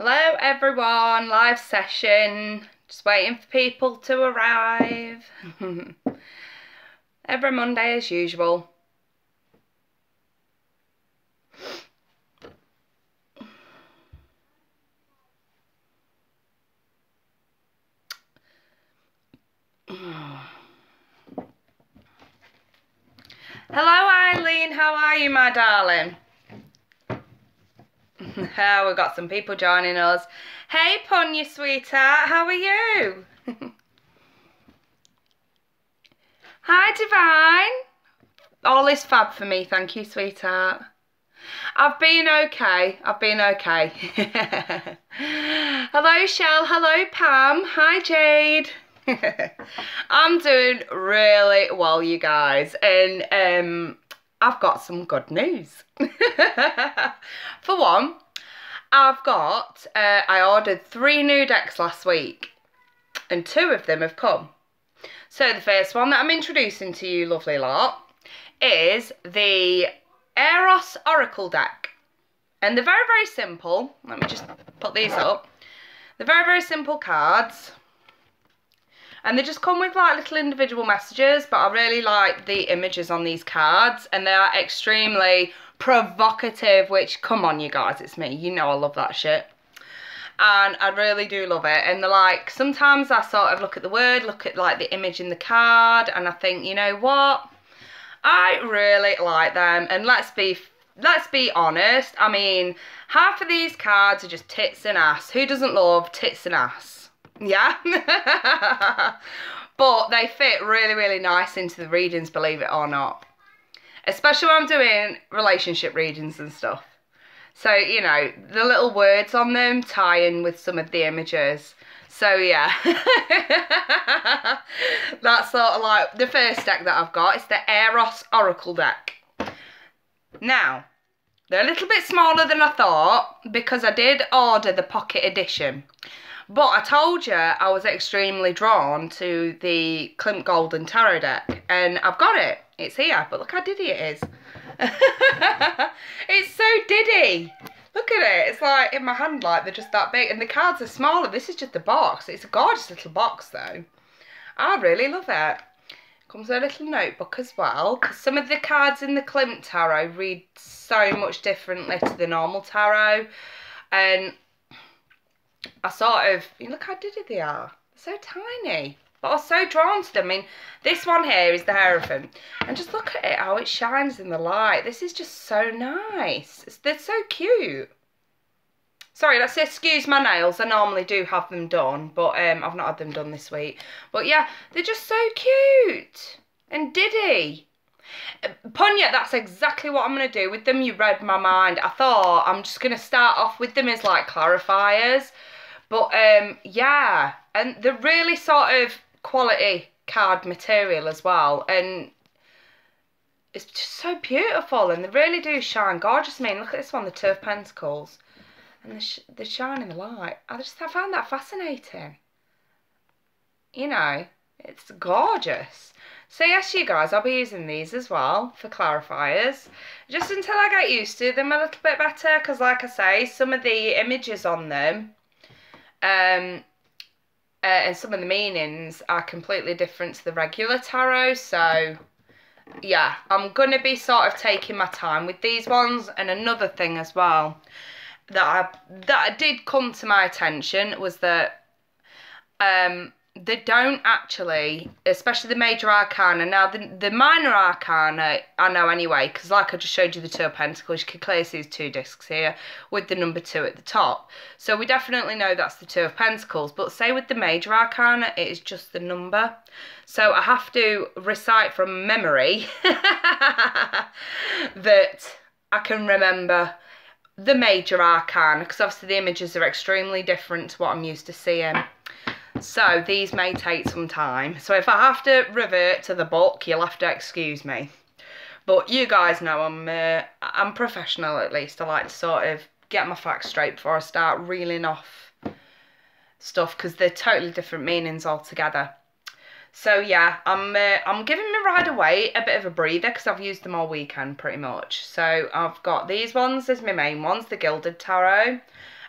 Hello everyone, live session, just waiting for people to arrive. Every Monday as usual. Hello Eileen, how are you my darling? We've got some people joining us. Hey Punya sweetheart, how are you? Hi Divine. All is fab for me, thank you sweetheart. I've been okay. Hello Shell, hello Pam, hi Jade. I'm doing really well you guys, and I've got some good news. For one, I've got, I ordered 3 new decks last week and 2 of them have come. So the first one that I'm introducing to you lovely lot is the Eros Oracle deck. And they're very, very simple. Let me just put these up. They're very, very simple cards. And they just come with like little individual messages, but I really like the images on these cards. And they are extremely provocative, which, come on you guys, it's me. You know I love that shit. And I really do love it. And they're like, sometimes I sort of look at the word, look at like the image in the card, and I think, you know what? I really like them. And let's be honest, I mean, half of these cards are just tits and ass. Who doesn't love tits and ass? Yeah? But they fit really, really nice into the readings, believe it or not. Especially when I'm doing relationship readings and stuff. So, you know, the little words on them tie in with some of the images. So, yeah. That's sort of like the first deck that I've got. It's the Eros Oracle deck. Now, they're a little bit smaller than I thought because I did order the pocket edition. But I told you I was extremely drawn to the Klimt Golden Tarot deck. And I've got it. It's here. But look how diddy it is. It's so diddy. Look at it. It's like in my hand, like they're just that big. And the cards are smaller. This is just a box. It's a gorgeous little box though. I really love it. Comes with a little notebook as well. Because some of the cards in the Klimt Tarot read so much differently to the normal tarot. And I sort of, look how diddy they are. They're so tiny. But I was so drawn to them. I mean, this one here is the Hierophant. And just look at it, how it shines in the light. This is just so nice. They're so cute. Sorry, let's excuse my nails. I normally do have them done, but I've not had them done this week. But yeah, they're just so cute. And diddy. Punya, that's exactly what I'm going to do with them. You read my mind. I thought I'm just going to start off with them as like clarifiers. But yeah, and they're really sort of quality card material as well. And it's just so beautiful. And they really do shine gorgeous. I mean, look at this one, the Two of Pentacles. And they shine in the light. I found that fascinating. You know, it's gorgeous. So yes, you guys, I'll be using these as well for clarifiers. Just until I get used to them a little bit better. Because like I say, some of the images on them and some of the meanings are completely different to the regular tarot. So yeah, I'm going to be sort of taking my time with these ones. And another thing as well that did come to my attention was that they don't actually, especially the major arcana. Now, the minor arcana, I know anyway, because like I just showed you the Two of Pentacles, you can clearly see these 2 discs here with the number 2 at the top. So we definitely know that's the Two of Pentacles. But say with the major arcana, it is just the number. So I have to recite from memory that I can remember the major arcana, because obviously the images are extremely different to what I'm used to seeing. So these may take some time. So if I have to revert to the book, you'll have to excuse me. But you guys know I'm professional at least. I like to sort of get my facts straight before I start reeling off stuff, because they're totally different meanings altogether. So yeah, I'm giving my Ride Away a bit of a breather because I've used them all weekend pretty much. So I've got these ones as my main ones, the Gilded Tarot.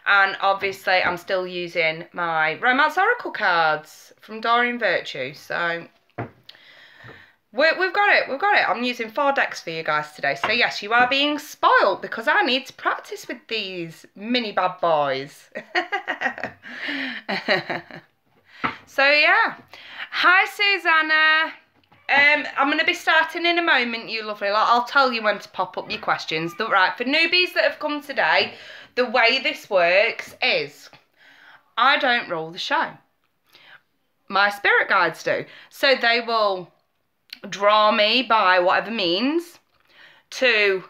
And obviously I'm still using my Romance Oracle cards from Doreen Virtue. So we've got it. I'm using 4 decks for you guys today. So yes, you are being spoiled because I need to practice with these mini bad boys. So yeah. Hi Susanna. I'm going to be starting in a moment, you lovely lot. I'll tell you when to pop up your questions. Right, for newbies that have come today, the way this works is I don't rule the show. My spirit guides do. So they will draw me by whatever means to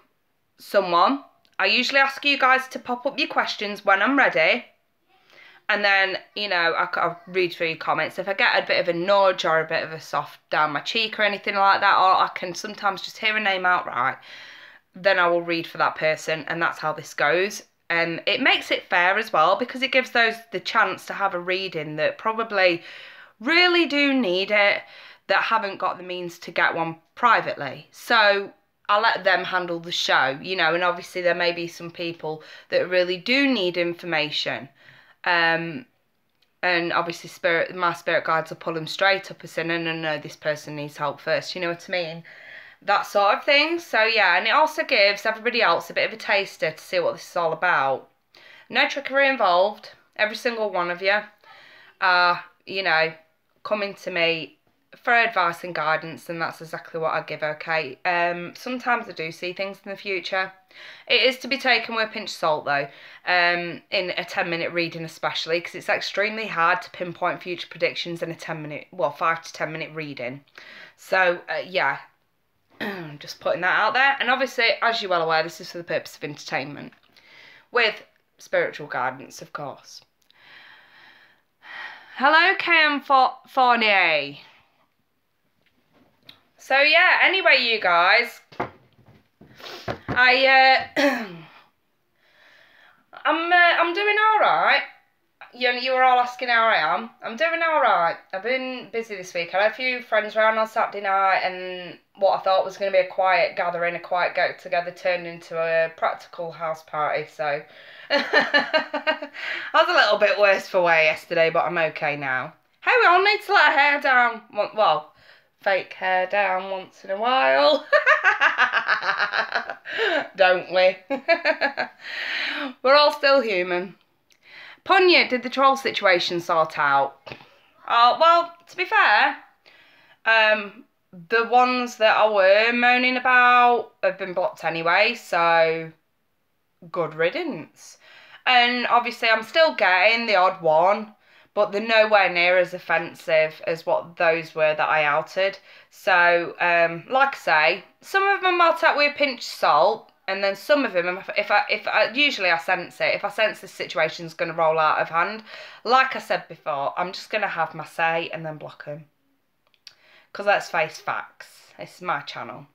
someone. I usually ask you guys to pop up your questions when I'm ready. And then, you know, I'll read through your comments. If I get a bit of a nudge or a bit of a soft down my cheek or anything like that, or I can sometimes just hear a name outright, then I will read for that person, and that's how this goes. And it makes it fair as well, because it gives those the chance to have a reading that probably really do need it, that haven't got the means to get one privately. So I'll let them handle the show, you know, and obviously there may be some people that really do need information. And obviously my spirit guides will pull them straight up and say, no, this person needs help first, you know what I mean? That sort of thing. So yeah, and it also gives everybody else a bit of a taster to see what this is all about. No trickery involved. Every single one of you are, you know, coming to me for advice and guidance, and that's exactly what I give, okay? Sometimes I do see things in the future. It is to be taken with a pinch of salt, though, in a 10-minute reading especially, because it's extremely hard to pinpoint future predictions in a 10-minute, well, 5 to 10-minute reading. So, yeah, just putting that out there. And obviously, as you're well aware, this is for the purpose of entertainment, with spiritual guidance, of course. Hello, KM Fournier. So yeah, anyway, you guys, I'm doing all right. You were all asking how I am. I'm doing all right. I've been busy this week. I had a few friends around on Saturday night, and what I thought was going to be a quiet gathering, a quiet get together, turned into a practical house party. So I was a little bit worse for wear yesterday, but I'm okay now. Hey, we all need to let our hair down. Well, fake hair down once in a while. Don't we? We're all still human. Punya, did the troll situation sort out? Well, to be fair, the ones that I were moaning about have been blocked anyway, so good riddance. And obviously I'm still getting the odd one, but they're nowhere near as offensive as what those were that I outed. So, like I say, some of them I'll take with a pinch of salt, and then some of them, usually I sense it. If I sense this situation's going to roll out of hand, like I said before, I'm just going to have my say and then block them. Because let's face facts, this is my channel.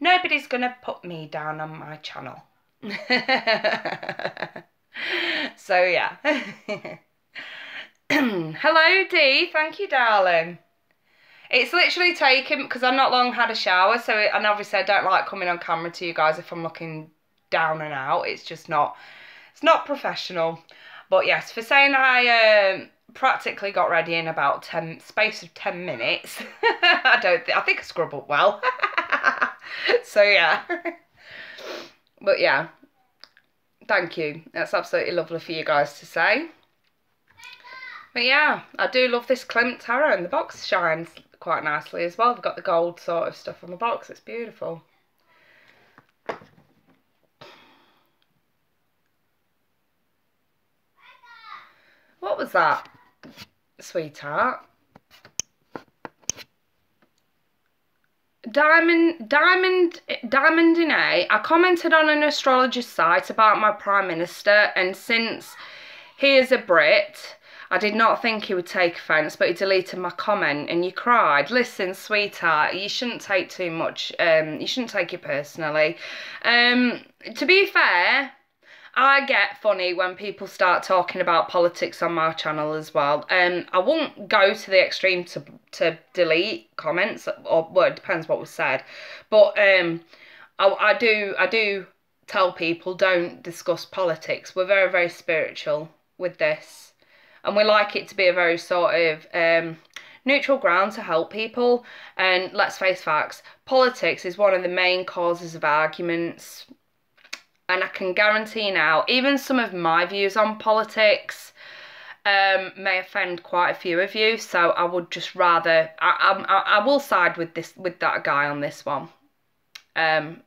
Nobody's going to put me down on my channel. So, yeah. Hello, Dee. Thank you, darling. It's literally taken, because I've not long had a shower, so and obviously I don't like coming on camera to you guys if I'm looking down and out. It's just not, it's not professional. But yes, for saying I practically got ready in about space of 10 minutes. I think I scrub up well. So yeah. But yeah, thank you. That's absolutely lovely for you guys to say. But yeah, I do love this Klimt tarot, and the box shines quite nicely as well. They've got the gold sort of stuff on the box. It's beautiful. What was that, sweetheart? Diamond in A. I commented on an astrologer's site about my Prime Minister, and since he is a Brit, I did not think he would take offence, but he deleted my comment, and you cried. Listen, sweetheart, you shouldn't take too much, you shouldn't take it personally. To be fair, I get funny when people start talking about politics on my channel as well. I won't go to the extreme to delete comments, or well, it depends what was said. But I do tell people don't discuss politics. We're very, very spiritual with this. And we like it to be a very sort of neutral ground to help people. And let's face facts, politics is one of the main causes of arguments. And I can guarantee now, even some of my views on politics may offend quite a few of you. So I would just rather, I will side with that guy on this one.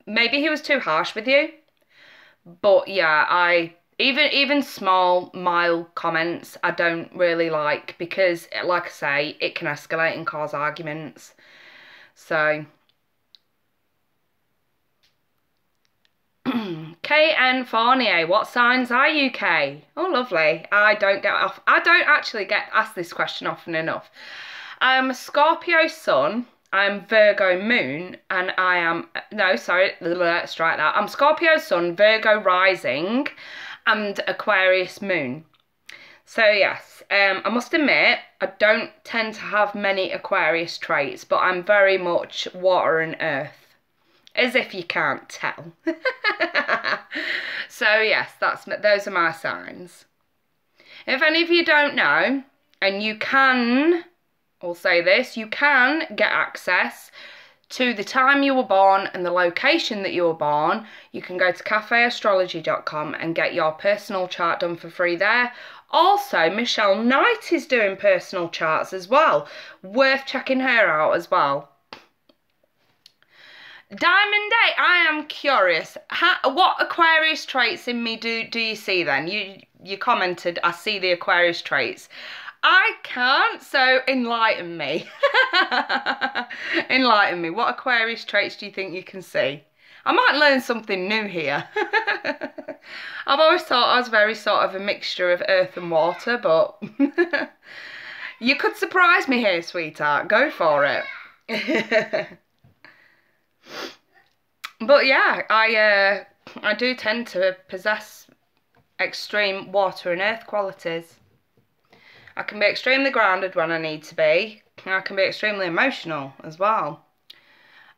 Maybe he was too harsh with you. But yeah, even small, mild comments I don't really like, because, like I say, it can escalate and cause arguments. So, KN Fournier, what signs are you, Kay? Oh, lovely. I don't actually get asked this question often enough. I'm a Scorpio sun. I'm Virgo moon, and I am, no, sorry, let's strike that. I'm Scorpio sun, Virgo rising, and Aquarius moon. So yes, I must admit, I don't tend to have many Aquarius traits, but I'm very much water and earth, as if you can't tell. So yes, those are my signs. If any of you don't know, and you can, I'll say this, you can get access to the time you were born and the location that you were born. You can go to cafeastrology.com and get your personal chart done for free there. Also, Michelle Knight is doing personal charts as well. Worth checking her out as well. Diamond Day, I am curious. What Aquarius traits in me do you see then? You commented, I see the Aquarius traits. I can't, so enlighten me. Enlighten me. What Aquarius traits do you think you can see? I might learn something new here. I've always thought I was very sort of a mixture of earth and water, but you could surprise me here, sweetheart. Go for it. But yeah, I do tend to possess extreme water and earth qualities. I can be extremely grounded when I need to be. I can be extremely emotional as well.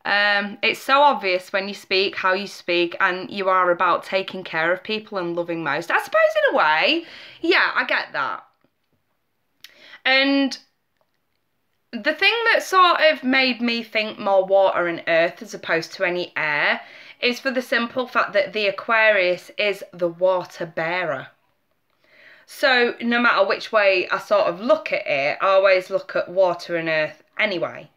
It's so obvious when you speak, how you speak, and you are about taking care of people and loving most. I suppose in a way, yeah, I get that. And the thing that sort of made me think more water and earth as opposed to any air is for the simple fact that the Aquarius is the water bearer. So no matter which way I sort of look at it, I always look at water and earth anyway.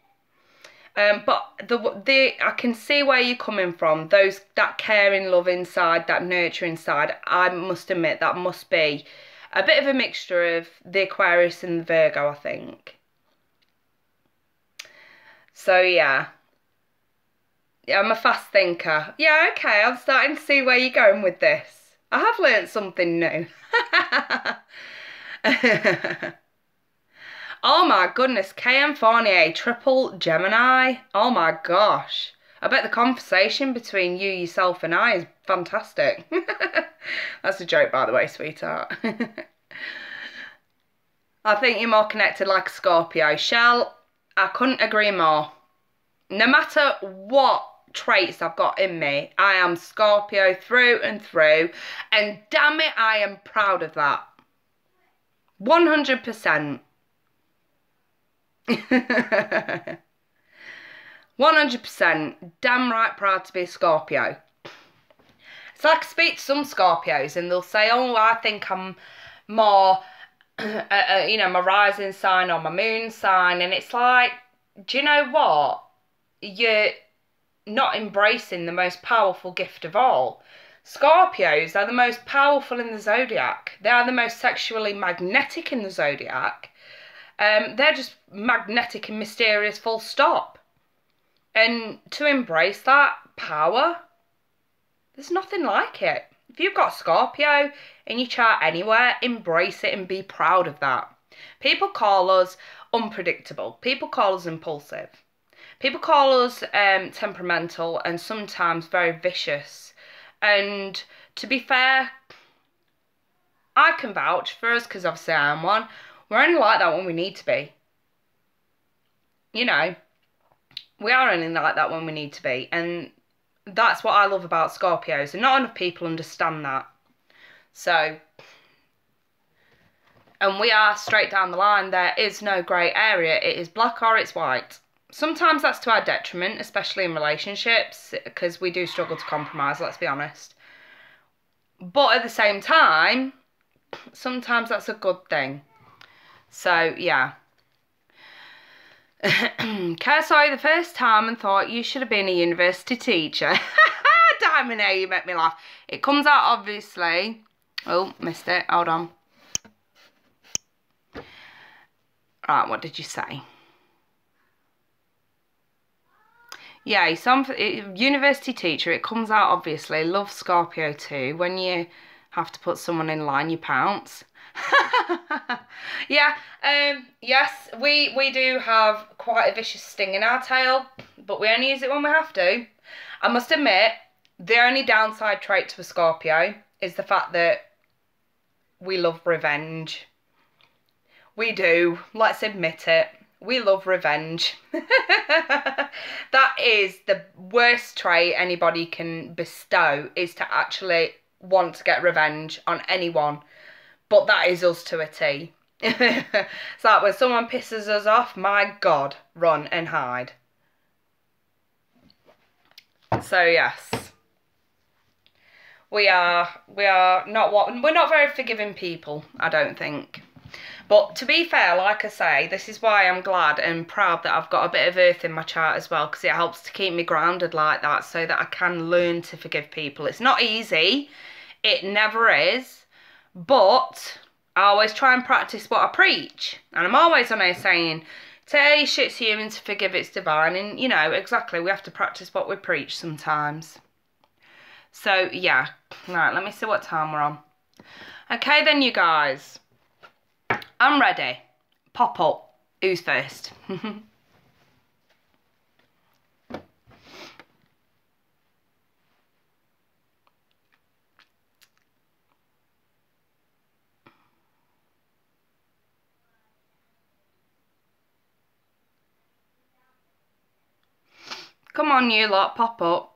But I can see where you're coming from. That caring, loving side, that nurturing side. I must admit that must be a bit of a mixture of the Aquarius and the Virgo, I think. So yeah. Yeah, I'm a fast thinker. Yeah, okay, I'm starting to see where you're going with this. I have learnt something new. Oh my goodness, KM Fournier, triple Gemini. Oh my gosh. I bet the conversation between you, yourself and I is fantastic. That's a joke, by the way, sweetheart. I think you're more connected like a Scorpio. Shell, I couldn't agree more. No matter what traits I've got in me, I am Scorpio through and through, and damn it, I am proud of that. 100%. 100%. Damn right proud to be a Scorpio. It's like I speak to some Scorpios and they'll say, oh, I think I'm more, you know, my rising sign or my moon sign, and it's like, do you know what? You're not embracing the most powerful gift of all. Scorpios are the most powerful in the zodiac. They are the most sexually magnetic in the zodiac. They're just magnetic and mysterious, full stop. And to embrace that power, there's nothing like it. If you've got Scorpio in your chart anywhere, embrace it and be proud of that. People call us unpredictable. People call us impulsive. People call us temperamental and sometimes very vicious. And to be fair, I can vouch for us because obviously I am one. We're only like that when we need to be. You know, we are only like that when we need to be. And that's what I love about Scorpios, and not enough people understand that. So, and we are straight down the line. There is no grey area. It is black or it's white. Sometimes that's to our detriment, especially in relationships, because we do struggle to compromise, let's be honest. But at the same time, sometimes that's a good thing. So, yeah. Care saw you the first time and thought you should have been a university teacher. Diamond, you make me laugh. It comes out, obviously. Oh, missed it. Hold on. Right, what did you say? Yeah, university teacher, it comes out, obviously. Love Scorpio too. When you have to put someone in line, you pounce. Yeah, yes, we do have quite a vicious sting in our tail, but we only use it when we have to. I must admit, the only downside trait to a Scorpio is the fact that we love revenge. We do, let's admit it. We love revenge. That is the worst trait anybody can bestow, is to actually want to get revenge on anyone. But that is us to a T. It's like when someone pisses us off, my God, run and hide. So yes, we're not very forgiving people, I don't think. But to be fair, like I say, this is why I'm glad and proud that I've got a bit of earth in my chart as well, because it helps to keep me grounded like that, so that I can learn to forgive people. It's not easy, it never is, but I always try and practice what I preach. And I'm always on here saying, say shit's human, to forgive it's divine. And, you know, exactly, we have to practice what we preach sometimes. So, yeah. Right, let me see what time we're on. Okay then, you guys. I'm ready. Pop up. Who's first? Come on, you lot, pop up.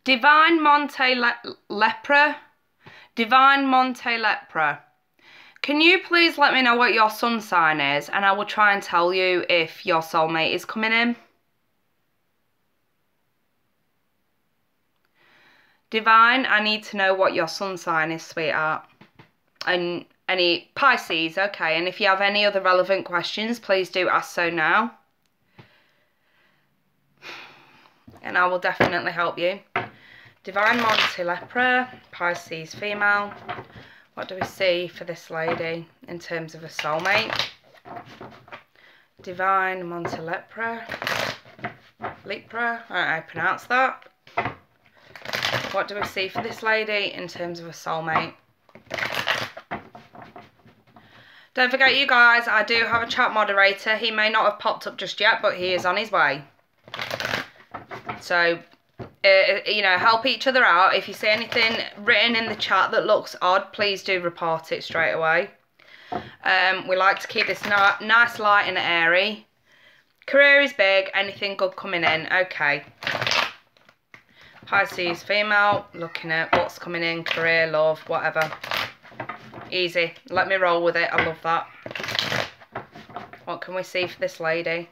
Divine Monte Lepra. Divine Monte Lepra. Can you please let me know what your sun sign is, and I will try and tell you if your soulmate is coming in. Divine, I need to know what your sun sign is, sweetheart. And any Pisces, okay. And if you have any other relevant questions, please do ask so now. And I will definitely help you. Divine Monte Lepra, Pisces female. What do we see for this lady in terms of a soulmate? Divine Monte Lepra. Lepra, I don't know how to pronounce that. What do we see for this lady in terms of a soulmate? Don't forget, you guys, I do have a chat moderator. He may not have popped up just yet, but he is on his way. So, you know, help each other out. If you see anything written in the chat that looks odd, please do report it straight away. We like to keep this nice, light and airy. Career is big. Anything good coming in? Okay. Pisces female, looking at what's coming in, career, love, whatever. Easy. Let me roll with it. I love that. What can we see for this lady?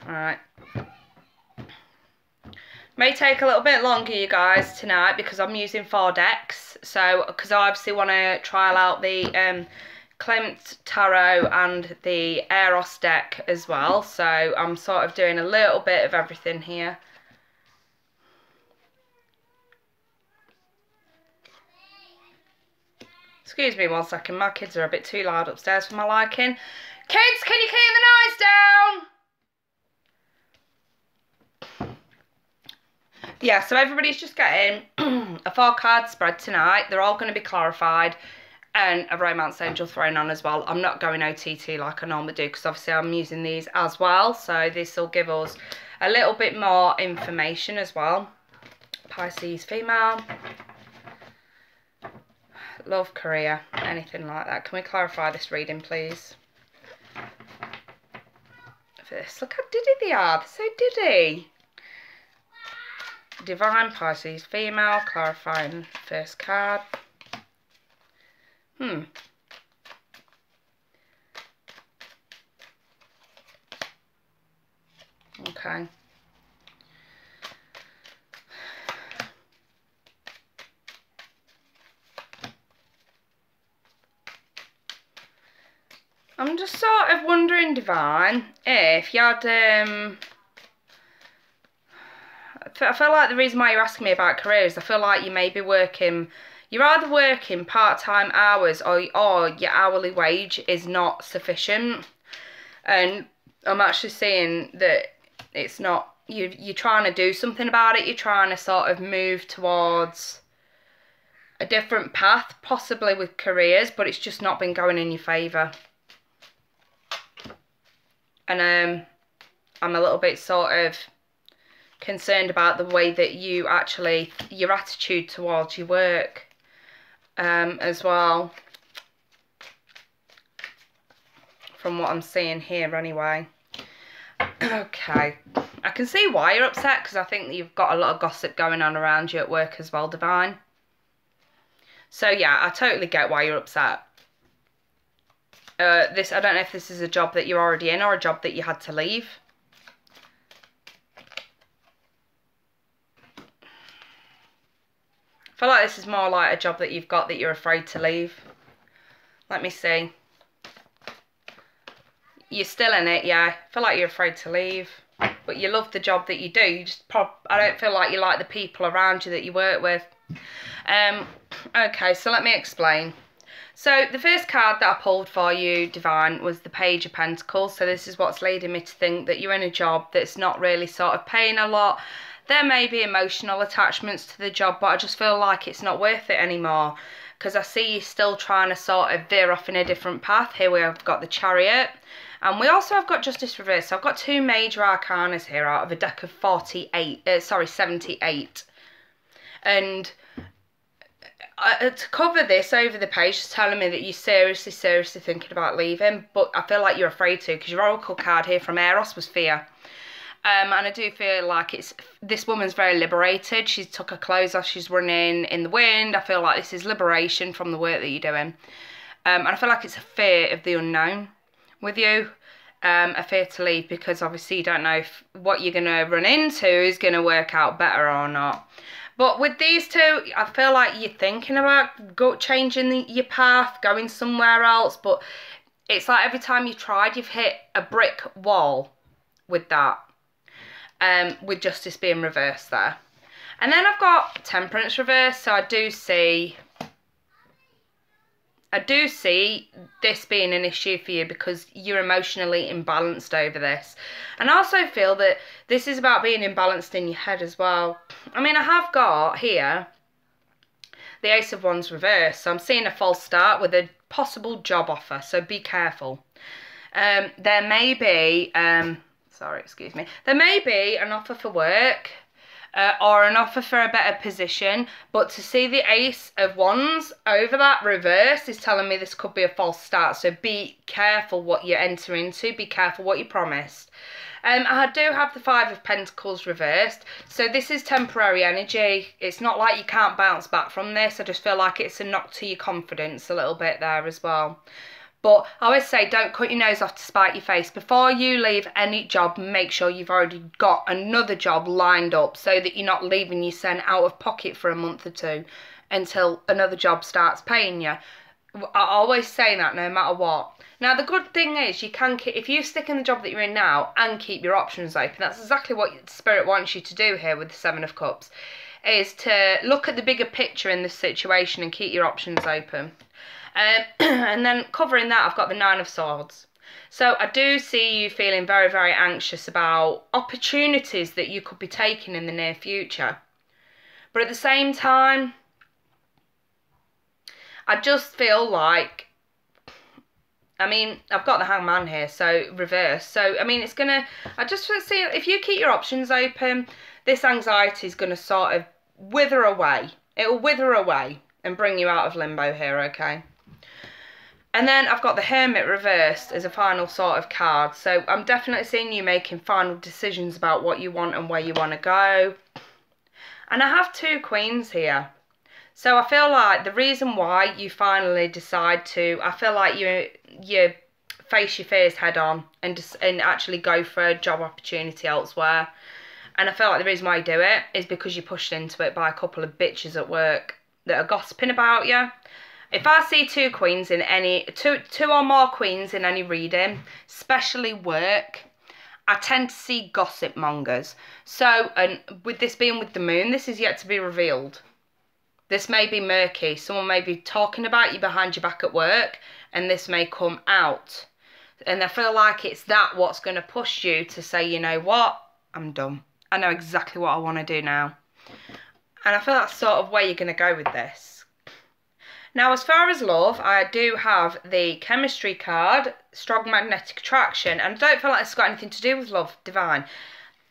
Alright. May take a little bit longer, you guys, tonight, because I'm using 4 decks. So, because I obviously want to trial out the Klimt Tarot and the Eros deck as well. So, I'm sort of doing a little bit of everything here. Excuse me 1 second, my kids are a bit too loud upstairs for my liking. Kids, can you keep the noise down? Yeah, so everybody's just getting a 4-card spread tonight. They're all going to be clarified, and a romance angel thrown on as well. I'm not going OTT like I normally do, because obviously I'm using these as well. So this will give us a little bit more information as well. Pisces female. love, career, anything like that. Can we clarify this reading, please? This. Look how diddy they are. They're so diddy. Divine, Pisces, female, clarifying first card. Okay. I'm just sort of wondering, Divine, if you had, I feel like the reason why you're asking me about careers, I feel like you may be working, you're either working part-time hours or your hourly wage is not sufficient. And I'm actually seeing that it's not, you're trying to do something about it, you're trying to sort of move towards a different path, possibly with careers, but it's just not been going in your favour. And I'm a little bit sort of concerned about the way that you actually, your attitude towards your work as well, from what I'm seeing here anyway. Okay, I can see why you're upset, because I think that you've got a lot of gossip going on around you at work as well, Divine. So yeah, I totally get why you're upset. I don't know if this is a job that you're already in or a job that you had to leave. I feel like this is more like a job that you've got that you're afraid to leave. Let me see. You're still in it, yeah. I feel like you're afraid to leave. But you love the job that you do. You just I don't feel like you like the people around you that you work with. Okay, so let me explain. So the first card that I pulled for you, Divine, was the Page of Pentacles. So this is what's leading me to think that you're in a job that's not really sort of paying a lot. There may be emotional attachments to the job, but I just feel like it's not worth it anymore, because I see you still trying to sort of veer off in a different path. Here we have got the Chariot, and we also have got Justice reversed. So I've got two major arcanas here out of a deck of 78. And to cover this over the page, it's telling me that you're seriously thinking about leaving, but I feel like you're afraid to, because your oracle card here from Eros was fear. And I do feel like this woman's very liberated. She's took her clothes off, she's running in the wind. I feel like this is liberation from the work that you're doing. And I feel like it's a fear of the unknown with you. A fear to leave, because obviously you don't know if what you're going to run into is going to work out better or not. But with these two, I feel like you're thinking about changing your path, going somewhere else. But it's like every time you tried, you've hit a brick wall with that. With Justice being reversed there. And then I've got Temperance reversed. So I do see this being an issue for you, because you're emotionally imbalanced over this. And I also feel that this is about being imbalanced in your head as well. I mean, I have got here the Ace of Wands reversed. So I'm seeing a false start with a possible job offer. So be careful. There may be, there may be an offer for work. Or an offer for a better position, but to see the Ace of Wands over that reverse is telling me this could be a false start. So be careful what you enter into, be careful what you promised. I do have the Five of Pentacles reversed, so this is temporary energy. It's not like you can't bounce back from this. I just feel like it's a knock to your confidence a little bit there as well. But I always say, don't cut your nose off to spite your face. Before you leave any job, make sure you've already got another job lined up, so that you're not leaving your cent out of pocket for a month or two until another job starts paying you. I always say that no matter what. Now, the good thing is you can keep, if you stick in the job that you're in now and keep your options open, that's exactly what Spirit wants you to do here with the Seven of Cups, is to look at the bigger picture in this situation and keep your options open. And then covering that, I've got the Nine of Swords. So I do see you feeling very anxious about opportunities that you could be taking in the near future. But at the same time, I just feel like, I mean, I've got the Hangman here, so reverse. So, I mean, it's going to, I just see, if you keep your options open, this anxiety is going to sort of wither away. It'll wither away. and bring you out of limbo here, okay? And then I've got the Hermit reversed as a final sort of card. So I'm definitely seeing you making final decisions about what you want and where you want to go. And I have 2 Queens here. So I feel like the reason why you finally decide to, I feel like you face your fears head on and actually go for a job opportunity elsewhere. And I feel like the reason why you do it is because you're pushed into it by a couple of bitches at work that are gossiping about you. If I see 2 Queens in any, two or more Queens in any reading, especially work, I tend to see gossip mongers. So, and with this being with the moon, this is yet to be revealed. This may be murky. Someone may be talking about you behind your back at work, and this may come out. And I feel like it's that what's going to push you to say, you know what, I'm done. I know exactly what I want to do now. And I feel that's sort of where you're going to go with this. Now, as far as love, I do have the chemistry card, strong magnetic attraction, and I don't feel like it's got anything to do with love, divine.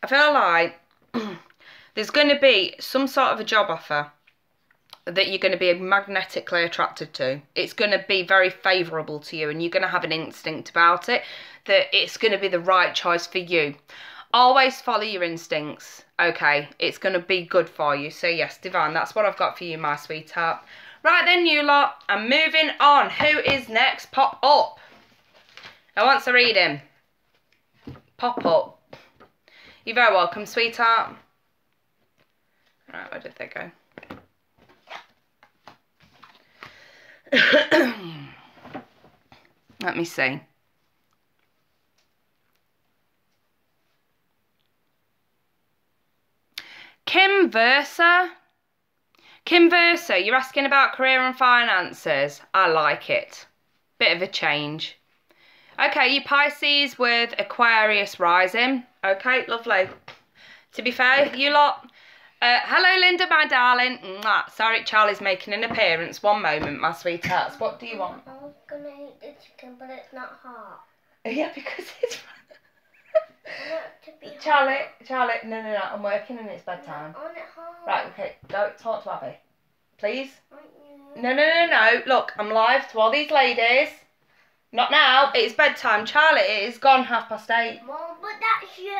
I feel like there's going to be some sort of a job offer that you're going to be magnetically attracted to. It's going to be very favourable to you, and you're going to have an instinct about it that it's going to be the right choice for you. Always follow your instincts, okay? It's going to be good for you. So yes, divine, that's what I've got for you, my sweetheart. Right then, you lot, I'm moving on. Who is next? Pop up. I want to read him. Pop up. You're very welcome, sweetheart. Right, where did they go? Let me see. Kim Versa. Kim Versa, you're asking about career and finances. I like it. Bit of a change. Okay, you Pisces with Aquarius rising. Okay, lovely. To be fair, you lot... hello, Linda, my darling. Mwah. Sorry, Charlie's making an appearance. One moment, my sweethearts. What do you want? I was going to eat the chicken, but it's not hot. Yeah, because it's... I want it to be Charlie, no, I'm working and it's bedtime. I want it hot. Right, okay, go talk to Abby. Please? No. Look, I'm live to all these ladies. Not now, it's bedtime. Charlie, it is gone 8:30. Mom, but that's you.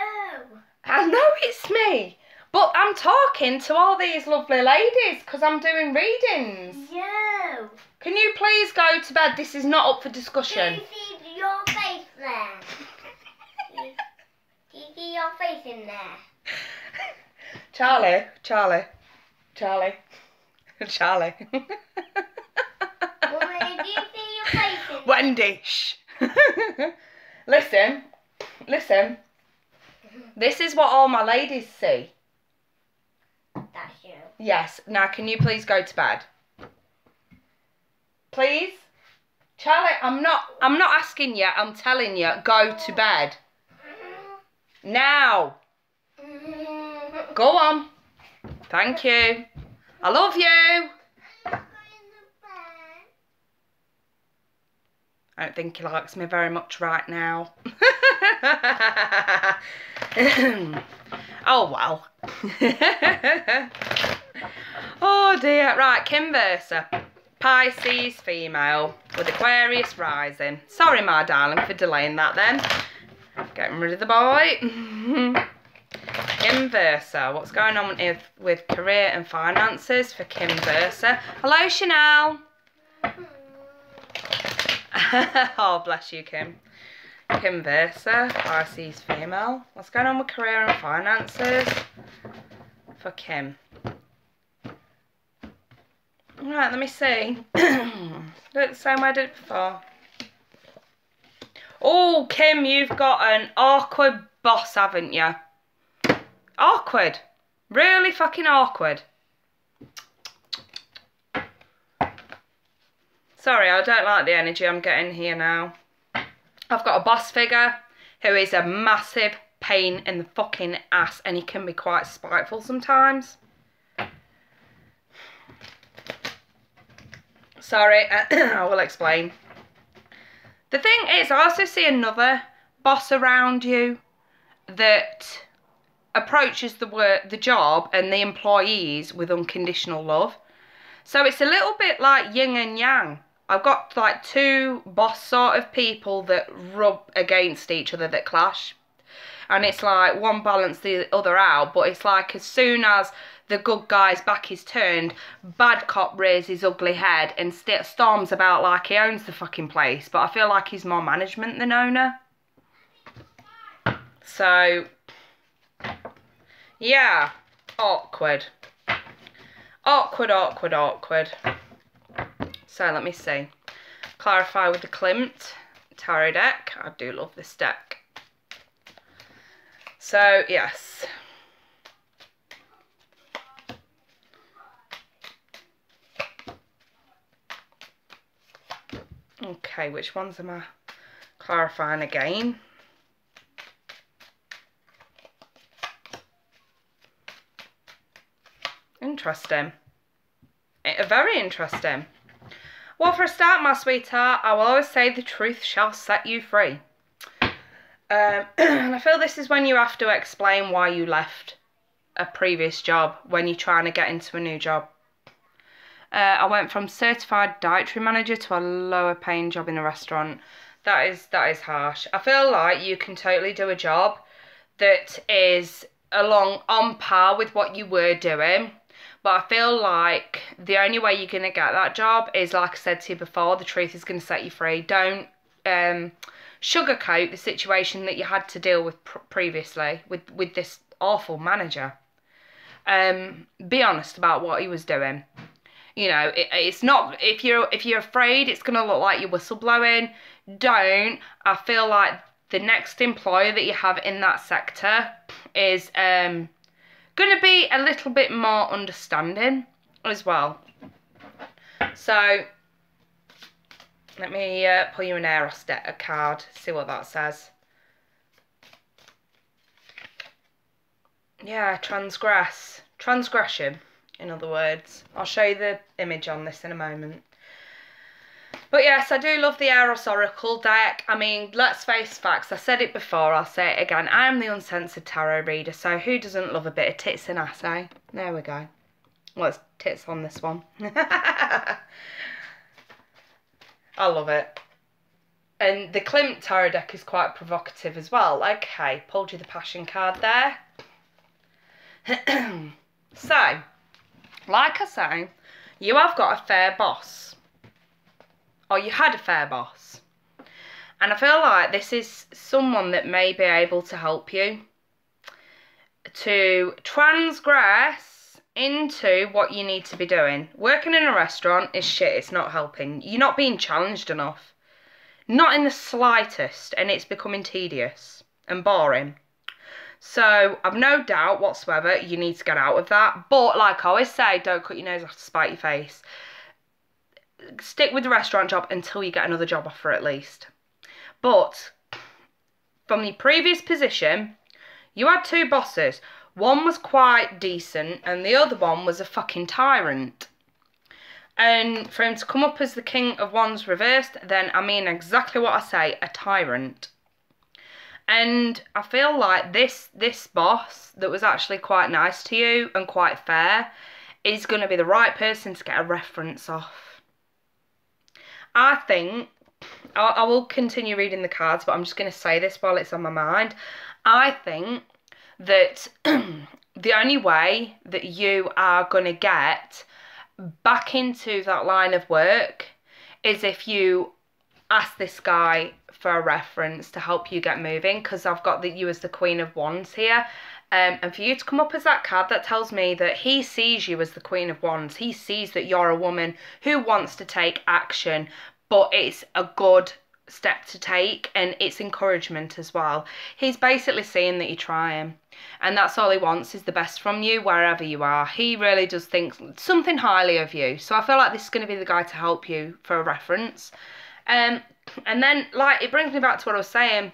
I know it's me, but I'm talking to all these lovely ladies because I'm doing readings. You. Can you please go to bed? This is not up for discussion. Do you see your face there? Do you see your face in there? Charlie. Mommy, do you see your face in there? Wendy, shh. Listen. This is what all my ladies see. That's you. Yes. Now, can you please go to bed? Please? Charlie, I'm not asking you. I'm telling you, go to bed. Now. Go on. Thank you. I love you. I don't think he likes me very much right now. Oh, well. Oh, dear. Right, Kim Versa. Pisces female with Aquarius rising. Sorry, my darling, for delaying that then. Getting rid of the boy. Kim Versa. What's going on with career and finances for Kim Versa? Hello, Chanel. Oh, bless you, Kim. Kim Versa, Pisces female. What's going on with career and finances for Kim? Right, let me see. Do it the same way I did it before. Oh, Kim, you've got an awkward boss, haven't you? Awkward. Really fucking awkward. Sorry, I don't like the energy I'm getting here now. I've got a boss figure who is a massive pain in the fucking ass, and he can be quite spiteful sometimes. Sorry, I will explain. The thing is, I also see another boss around you that approaches the job and the employees with unconditional love. So it's a little bit like yin and yang. I've got like two boss sort of people that rub against each other, that clash. And it's like one balance the other out, but it's like as soon as the good guy's back is turned, bad cop rears his ugly head and storms about like he owns the fucking place. But I feel like he's more management than owner. So, yeah, awkward. Awkward, awkward, awkward. So let me see. Clarify with the Klimt tarot deck. I do love this deck. So, yes. Okay, which ones am I clarifying again? Interesting. Very interesting. Well, for a start, my sweetheart, I will always say the truth shall set you free. And I feel this is when you have to explain why you left a previous job when you're trying to get into a new job. I went from certified dietary manager to a lower paying job in a restaurant. That is harsh. I feel like you can totally do a job that is on par with what you were doing. But I feel like the only way you're going to get that job is, like I said to you before, the truth is going to set you free. Don't sugarcoat the situation that you had to deal with previously with this awful manager. Be honest about what he was doing. You know, it's not, if you're afraid it's going to look like you're whistleblowing, don't. I feel like the next employer that you have in that sector is going to be a little bit more understanding as well. So let me pull you an Eros deck, a card, see what that says. Yeah, transgression, in other words. I'll show you the image on this in a moment. But yes, I do love the Eros Oracle deck. I mean, let's face facts. I said it before, I'll say it again. I am the uncensored tarot reader, so who doesn't love a bit of tits and ass, eh? There we go. Well, it's tits on this one. I love it. And the Klimt tarot deck is quite provocative as well. Okay, pulled you the passion card there. So, like I say, you have got a fair boss. Or you had a fair boss. And I feel like this is someone that may be able to help you to transgress into what you need to be doing. Working in a restaurant is shit, it's not helping. You're not being challenged enough. Not in the slightest, and it's becoming tedious and boring. So I've no doubt whatsoever you need to get out of that. But like I always say, don't cut your nose off to spite your face. Stick with the restaurant job until you get another job offer at least. But from the previous position, you had two bosses. One was quite decent and the other one was a fucking tyrant. And for him to come up as the King of Wands reversed, then I mean exactly what I say, a tyrant. And I feel like this boss that was actually quite nice to you and quite fair is going to be the right person to get a reference off. I think, I will continue reading the cards, but I'm just going to say this while it's on my mind. I think that the only way that you are going to get back into that line of work is if you ask this guy for a reference to help you get moving, because I've got you as the Queen of Wands here. And for you to come up as that card, that tells me that he sees you as the Queen of Wands. He sees that you're a woman who wants to take action, but it's a good step to take and it's encouragement as well. He's basically saying that you're trying, and that's all he wants is the best from you wherever you are. He really does think something highly of you. So I feel like this is going to be the guy to help you for a reference. And then, like, it brings me back to what I was saying.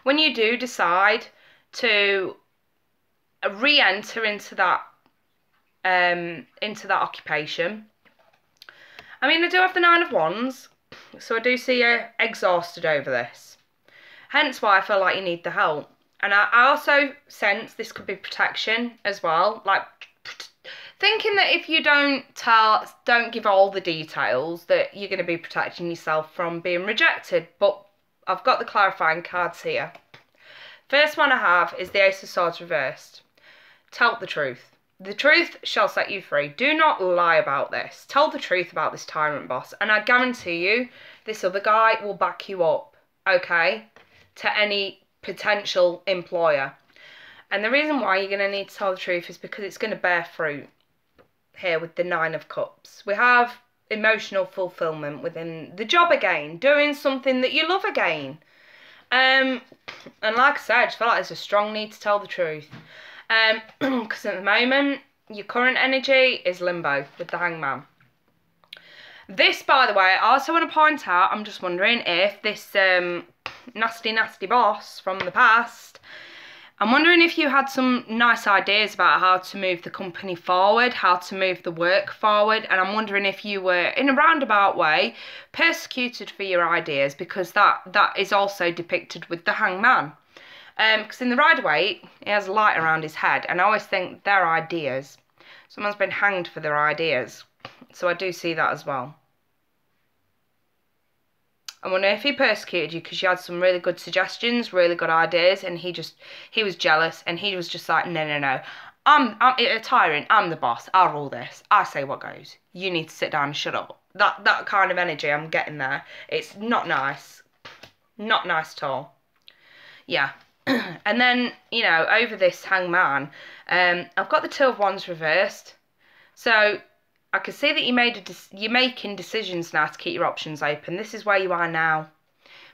When you do decide to re-enter into that occupation, I mean, I do have the Nine of Wands, so I do see you exhausted over this. Hence why I feel like you need the help. And I also sense this could be protection as well, like thinking that if you don't give all the details, that you're going to be protecting yourself from being rejected. But I've got the clarifying cards here. First one I have is the Ace of Swords reversed. Tell the truth. The truth shall set you free. Do not lie about this. Tell the truth about this tyrant boss. And I guarantee you, this other guy will back you up, okay, to any potential employer. And the reason why you're going to need to tell the truth is because it's going to bear fruit here with the Nine of Cups. We have emotional fulfillment within the job again, doing something that you love again. And like I said, I just feel like there's a strong need to tell the truth. Because at the moment, your current energy is limbo with the Hangman. This, by the way, I also want to point out, I'm just wondering if this nasty, nasty boss from the past, I'm wondering if you had some nice ideas about how to move the company forward, how to move the work forward, and I'm wondering if you were, in a roundabout way, persecuted for your ideas, because that is also depicted with the Hangman. Because in the Rider-Waite, he has a light around his head, and I always think they're ideas. Someone's been hanged for their ideas. So I do see that as well. I wonder if he persecuted you because you had some really good suggestions, really good ideas, and he was jealous, and he was just like, no. I'm a tyrant, I'm the boss, I'll rule this, I say what goes. You need to sit down and shut up. That kind of energy I'm getting there. It's not nice. Not nice at all. Yeah. And then, you know, over this Hangman, I've got the Two of Wands reversed. So I can see that you're making decisions now to keep your options open. This is where you are now.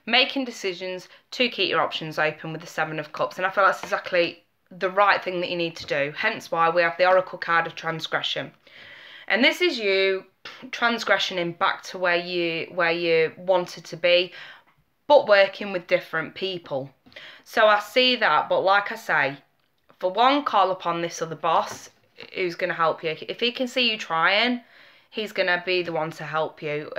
Making decisions to keep your options open with the Seven of Cups. And I feel that's exactly the right thing that you need to do. Hence why we have the Oracle card of transgression. And this is you transgressioning back to where you wanted to be, but working with different people. So I see that, but like I say, for one, call upon this other boss who's going to help you. If he can see you trying, he's going to be the one to help you,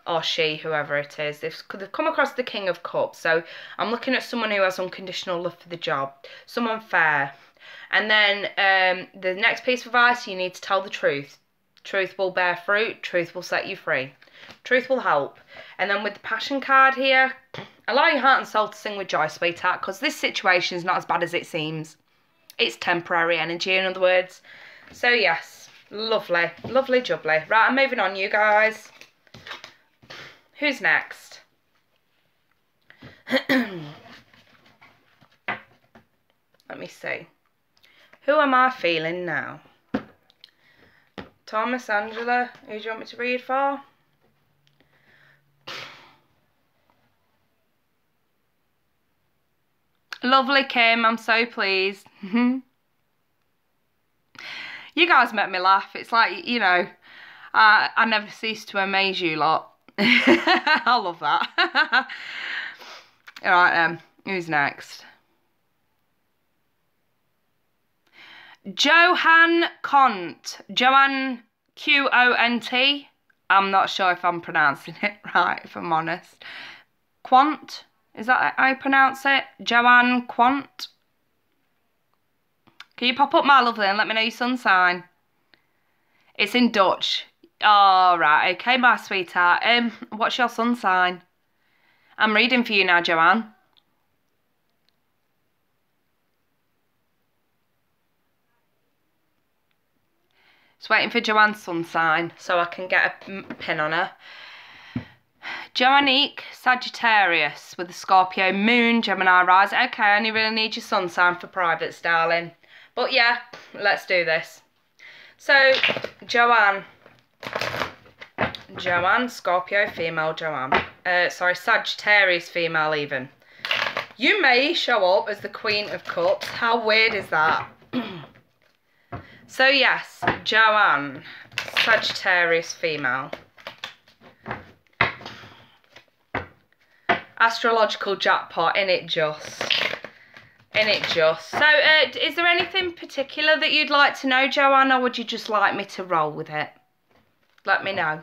or she, whoever it is. They've come across the King of Cups, so I'm looking at someone who has unconditional love for the job, someone fair. And then the next piece of advice, you need to tell the truth. Truth will bear fruit, truth will set you free. Truth will help. And then with the Passion card here, allow your heart and soul to sing with joy, sweetheart, because this situation is not as bad as it seems. It's temporary energy, in other words. So yes, lovely, lovely jubbly. Right, I'm moving on, you guys. Who's next? Let me see. Who am I feeling now? Thomas, Angela, who do you want me to read for? Lovely, Kim, I'm so pleased. You guys make me laugh. It's like, you know, I never cease to amaze you lot. I love that. Alright, who's next? Joanne Quant. Joanne Quont. I'm not sure if I'm pronouncing it right, if I'm honest. Quant? Is that how I pronounce it? Joanne Quant. Can you pop up, my lovely, and let me know your sun sign? It's in Dutch. Oh, right. Okay, my sweetheart. What's your sun sign? I'm reading for you now, Joanne. Just waiting for Joanne's sun sign so I can get a pin on her. Joannique, Sagittarius with a Scorpio moon, Gemini rising. Okay, I only really need your sun sign for privates, darling. But yeah, let's do this. So, Joanne, Scorpio female, Joanne. Sorry, Sagittarius female even. You may show up as the Queen of Cups. How weird is that? So yes, Joanne, Sagittarius female. Astrological jackpot, innit just. So, is there anything particular that you'd like to know, Joanne, or would you just like me to roll with it? Let me know.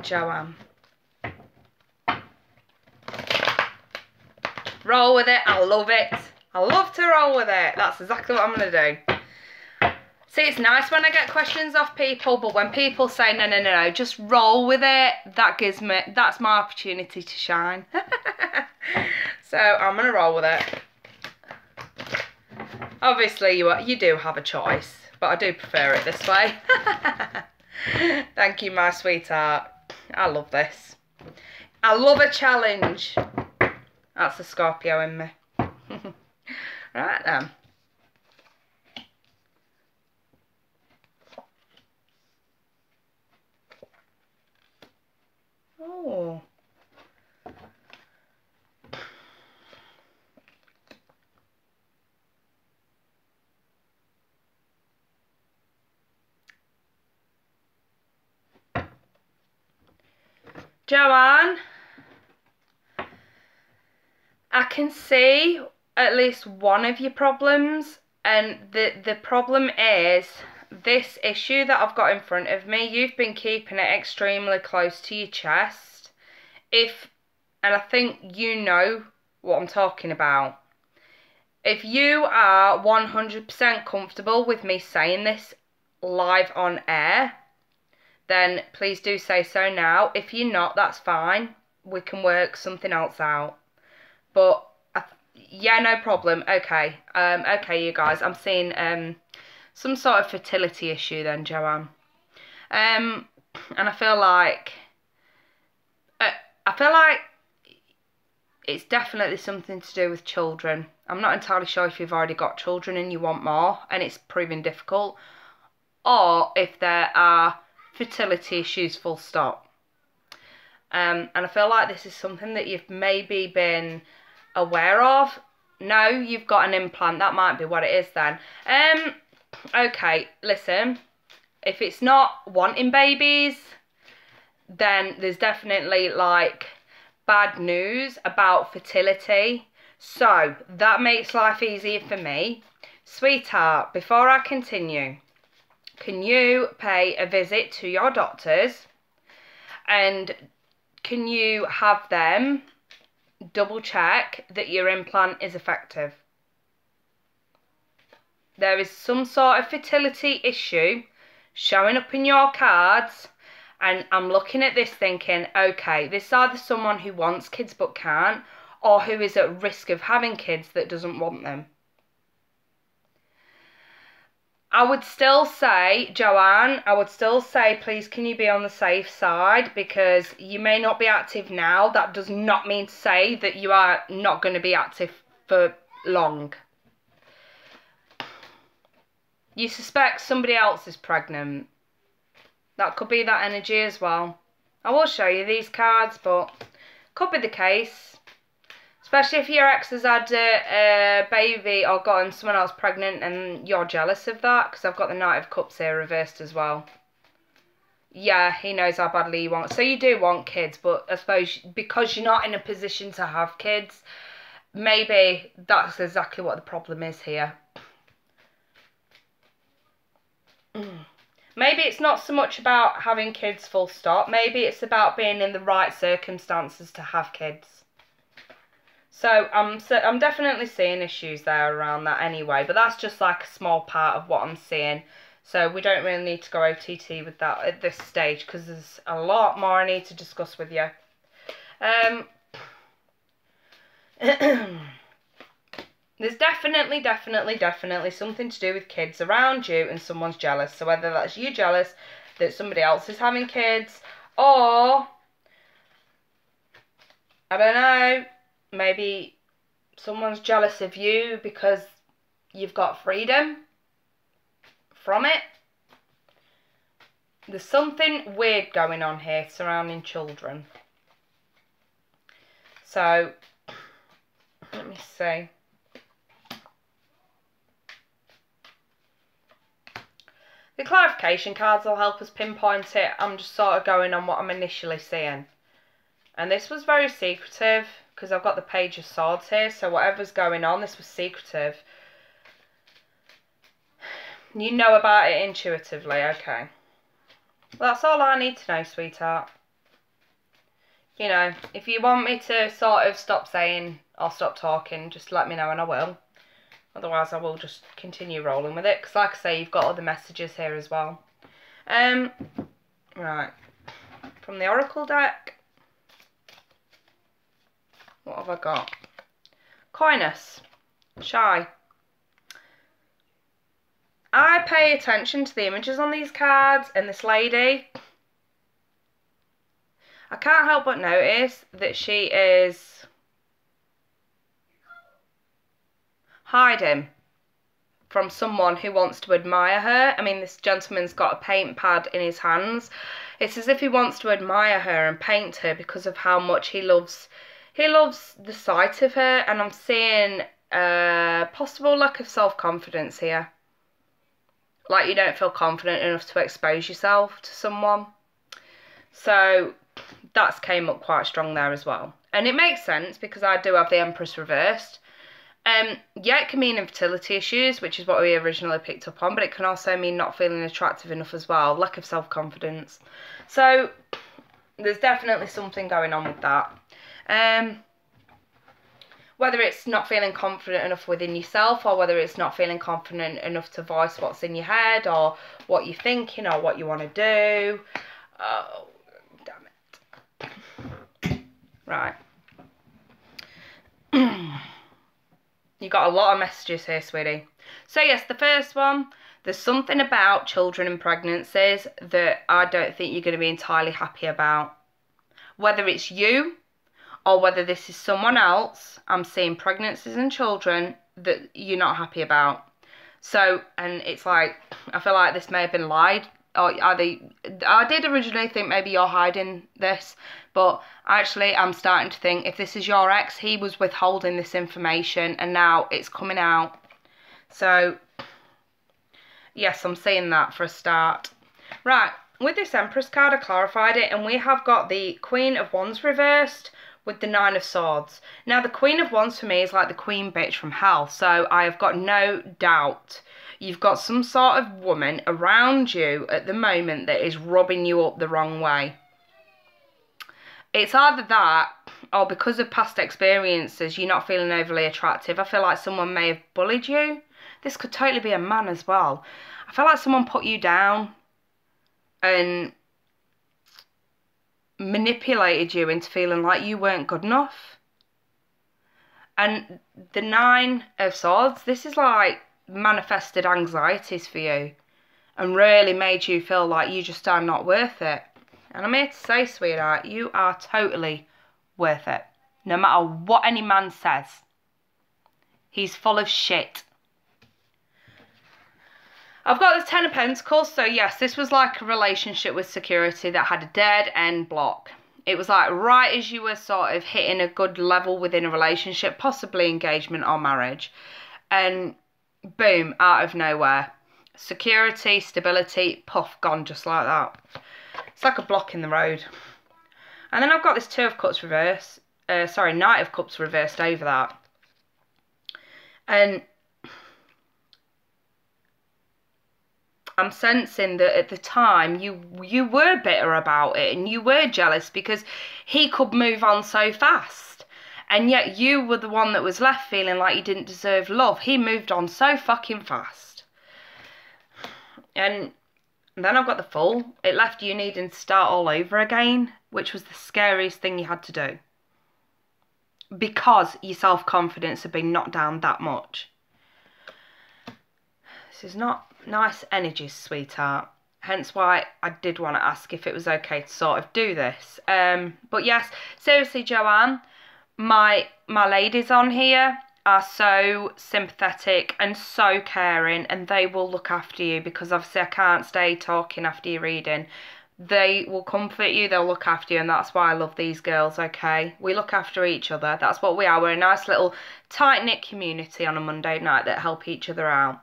Joanne. Roll with it, I love it. I love to roll with it. That's exactly what I'm going to do. See, it's nice when I get questions off people, but when people say no, no, no, no, just roll with it, that's my opportunity to shine. So I'm gonna roll with it. Obviously, you do have a choice, but I do prefer it this way. Thank you, my sweetheart. I love this. I love a challenge. That's the Scorpio in me. Right then. Oh. Joanne, I can see at least one of your problems, and the problem is this issue that I've got in front of me. You've been keeping it extremely close to your chest. And I think you know what I'm talking about. If you are 100% comfortable with me saying this live on air, then please do say so now. If you're not, that's fine. We can work something else out. But yeah, no problem. Okay. Okay, you guys. I'm seeing some sort of fertility issue then, Joanne. And I feel like it's definitely something to do with children. I'm not entirely sure if you've already got children and you want more and it's proving difficult, or if there are fertility issues full stop. And I feel like this is something that you've maybe been aware of. No, you've got an implant. That might be what it is then. Okay, listen. If it's not wanting babies, then there's definitely like bad news about fertility. So that makes life easier for me. Sweetheart, before I continue, can you pay a visit to your doctors and can you have them double check that your implant is effective? There is some sort of fertility issue showing up in your cards, and I'm looking at this thinking, okay, this is either someone who wants kids but can't, or who is at risk of having kids that doesn't want them. I would still say, Joanne, please can you be on the safe side, because you may not be active now. That does not mean to say that you are not going to be active for long. You suspect somebody else is pregnant. That could be that energy as well. I will show you these cards, but could be the case. Especially if your ex has had a baby or gotten someone else pregnant and you're jealous of that, because I've got the Knight of Cups here reversed as well. Yeah, he knows how badly you want. So you do want kids, but I suppose because you're not in a position to have kids, maybe that's exactly what the problem is here. Maybe it's not so much about having kids full stop. Maybe it's about being in the right circumstances to have kids. So I'm definitely seeing issues there around that anyway, but that's just like a small part of what I'm seeing. So we don't really need to go OTT with that at this stage, because there's a lot more I need to discuss with you. There's definitely something to do with kids around you and someone's jealous. So whether that's you jealous that somebody else is having kids, or, I don't know, maybe someone's jealous of you because you've got freedom from it. There's something weird going on here surrounding children. So, let me see. The clarification cards will help us pinpoint it. I'm just sort of going on what I'm initially seeing. And this was very secretive, because I've got the Page of Swords here, so whatever's going on, this was secretive. You know about it intuitively, okay. Well, that's all I need to know, sweetheart. You know, if you want me to sort of stop saying or stop talking, just let me know and I will. Otherwise, I will just continue rolling with it. Because like I say, you've got other messages here as well. Right. From the Oracle deck. What have I got? Coyness. Shy. I pay attention to the images on these cards and this lady. I can't help but notice that she is hiding from someone who wants to admire her. I mean, this gentleman's got a paint pad in his hands. It's as if he wants to admire her and paint her because of how much he loves the sight of her. And I'm seeing a possible lack of self-confidence here. Like you don't feel confident enough to expose yourself to someone. So that's came up quite strong there as well. And it makes sense because I do have the Empress reversed. Yeah, it can mean infertility issues, which is what we originally picked up on, but it can also mean not feeling attractive enough as well, lack of self-confidence. So there's definitely something going on with that. Whether it's not feeling confident enough within yourself, or whether it's not feeling confident enough to voice what's in your head, or what you're thinking, or what you want to do. Oh, damn it. Right. You got a lot of messages here, sweetie. So yes, the first one, there's something about children and pregnancies that I don't think you're going to be entirely happy about. Whether it's you or whether this is someone else, I'm seeing pregnancies and children that you're not happy about. So, and it's like, I feel like this may have been lied. Or I did originally think maybe you're hiding this, but actually I'm starting to think if this is your ex, he was withholding this information and now it's coming out. So, yes, I'm seeing that for a start. Right, with this Empress card, I clarified it, and we have got the Queen of Wands reversed with the Nine of Swords. Now, the Queen of Wands for me is like the queen bitch from hell, so I have got no doubt you've got some sort of woman around you at the moment that is rubbing you up the wrong way. It's either that, or because of past experiences, you're not feeling overly attractive. I feel like someone may have bullied you. This could totally be a man as well. I feel like someone put you down and manipulated you into feeling like you weren't good enough. And the Nine of Swords, this is like manifested anxieties for you and really made you feel like you just are not worth it. And I'm here to say, sweetheart, you are totally worth it. No matter what any man says. He's full of shit. I've got the Ten of Pentacles, so yes, this was like a relationship with security that had a dead end block. It was like right as you were sort of hitting a good level within a relationship, possibly engagement or marriage, and boom, out of nowhere. Security, stability, puff, gone just like that. It's like a block in the road. And then I've got this Two of Cups reversed, Knight of Cups reversed over that. And I'm sensing that at the time you were bitter about it and you were jealous because he could move on so fast. And yet you were the one that was left feeling like you didn't deserve love. He moved on so fucking fast. And then I've got the Fool. It left you needing to start all over again, which was the scariest thing you had to do. Because your self-confidence had been knocked down that much. This is not nice energies, sweetheart. Hence why I did want to ask if it was okay to sort of do this. But yes, seriously, Joanne, my ladies on here are so sympathetic and so caring, and they will look after you, because obviously I can't stay talking after your reading. They will comfort you, they'll look after you, and that's why I love these girls, okay? We look after each other. That's what we are. We're a nice little tight-knit community on a Monday night that help each other out.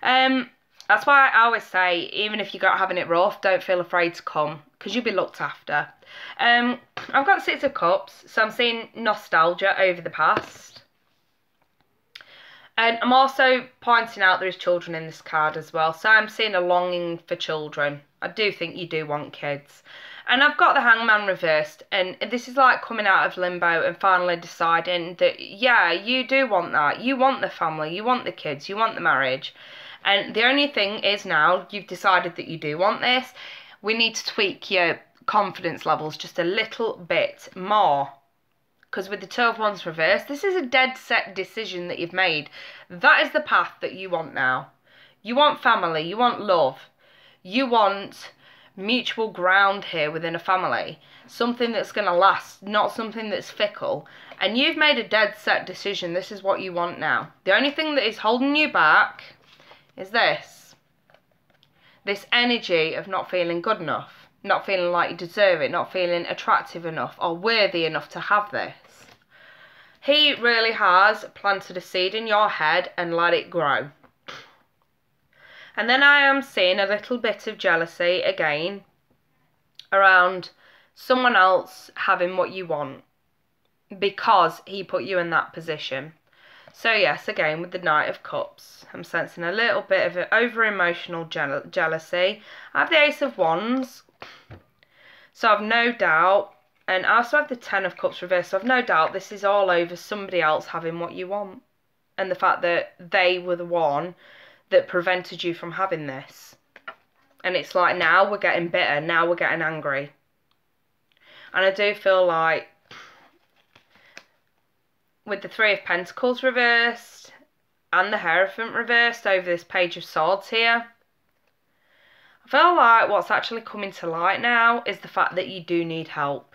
That's why I always say, even if you're having it rough, don't feel afraid to come, because you'll be looked after. I've got Six of Cups, so I'm seeing nostalgia over the past. And I'm also pointing out there is children in this card as well. So I'm seeing a longing for children. I do think you do want kids. And I've got the Hangman reversed, and this is like coming out of limbo and finally deciding that, yeah, you do want that. You want the family, you want the kids, you want the marriage. And the only thing is now you've decided that you do want this. We need to tweak your confidence levels just a little bit more. Because with the 12 wands reversed, this is a dead set decision that you've made. That is the path that you want now. You want family, you want love, you want mutual ground here within a family. Something that's going to last, not something that's fickle. And you've made a dead set decision. This is what you want now. The only thing that is holding you back is this. This energy of not feeling good enough. Not feeling like you deserve it. Not feeling attractive enough or worthy enough to have this. He really has planted a seed in your head and let it grow. And then I am seeing a little bit of jealousy again around someone else having what you want because he put you in that position. So yes, again with the Knight of Cups, I'm sensing a little bit of an over-emotional jealousy. I have the Ace of Wands, so I've no doubt. And I also have the Ten of Cups reversed, so I've no doubt this is all over somebody else having what you want. And the fact that they were the one that prevented you from having this. And it's like now we're getting bitter, now we're getting angry. And I do feel like with the Three of Pentacles reversed and the Hierophant reversed over this Page of Swords here, I feel like what's actually coming to light now is the fact that you do need help.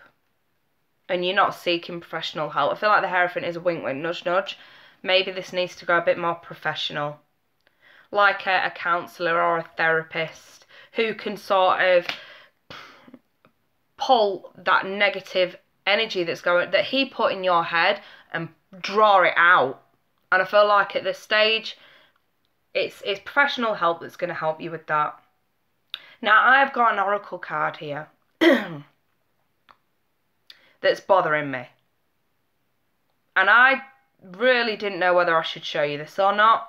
And you're not seeking professional help. I feel like the Hierophant is a wink wink, nudge nudge. Maybe this needs to go a bit more professional. Like a counsellor or a therapist who can sort of pull that negative energy that he put in your head and draw it out. And I feel like at this stage it's professional help that's going to help you with that. Now I've got an oracle card here that's bothering me. And I really didn't know whether I should show you this or not.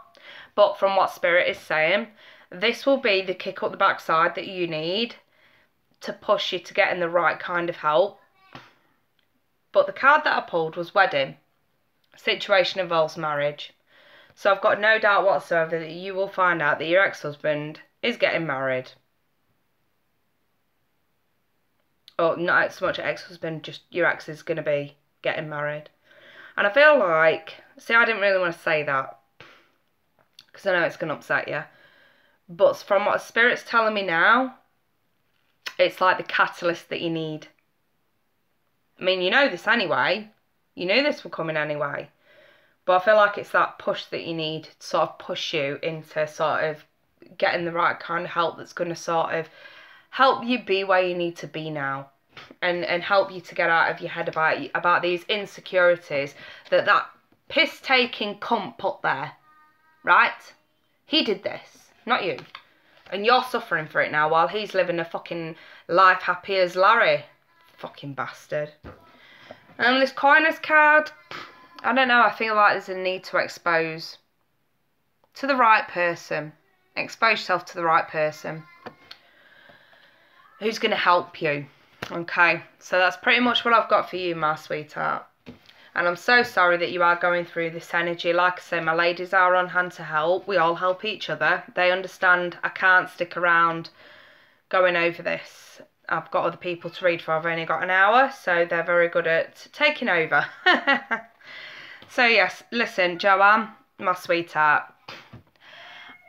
But from what Spirit is saying, this will be the kick up the backside that you need to push you to getting the right kind of help. But the card that I pulled was wedding. Situation involves marriage. So I've got no doubt whatsoever that you will find out that your ex-husband is getting married. Or not so much ex-husband, just your ex is going to be getting married. And I feel like, see, I didn't really want to say that because I know it's going to upset you. But from what Spirit's telling me now, it's like the catalyst that you need. I mean, you know this anyway. You knew this was coming anyway. But I feel like it's that push that you need to sort of push you into sort of getting the right kind of help that's going to sort of help you be where you need to be now. And help you to get out of your head about these insecurities that piss-taking cunt put there. Right? He did this, not you. And you're suffering for it now while he's living a fucking life happy as Larry. Fucking bastard. This Coiners card, I don't know, I feel like there's a need to expose to the right person. Expose yourself to the right person who's going to help you. Okay, so that's pretty much what I've got for you, my sweetheart. And I'm so sorry that you are going through this energy. Like I say, my ladies are on hand to help. We all help each other. They understand I can't stick around going over this. I've got other people to read for. I've only got an hour, so they're very good at taking over. So yes, listen, Joanne, my sweetheart.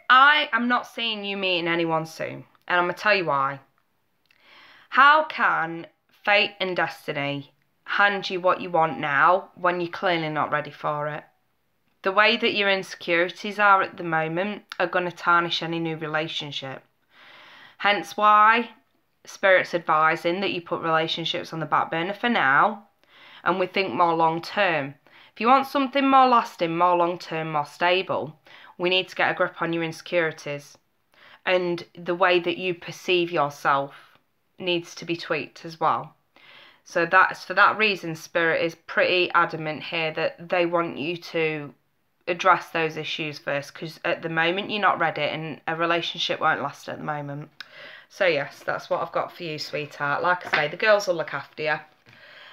I am not seeing you meeting anyone soon. And I'm going to tell you why. How can fate and destiny hand you what you want now when you're clearly not ready for it? The way that your insecurities are at the moment are going to tarnish any new relationship. Hence why Spirit's advising that you put relationships on the back burner for now and we think more long term. If you want something more lasting, more long term, more stable, we need to get a grip on your insecurities. And the way that you perceive yourself needs to be tweaked as well. So that's for that reason Spirit is pretty adamant here that they want you to address those issues first, because at the moment you're not ready and a relationship won't last at the moment. So yes, that's what I've got for you, sweetheart. Like I say, the girls will look after you.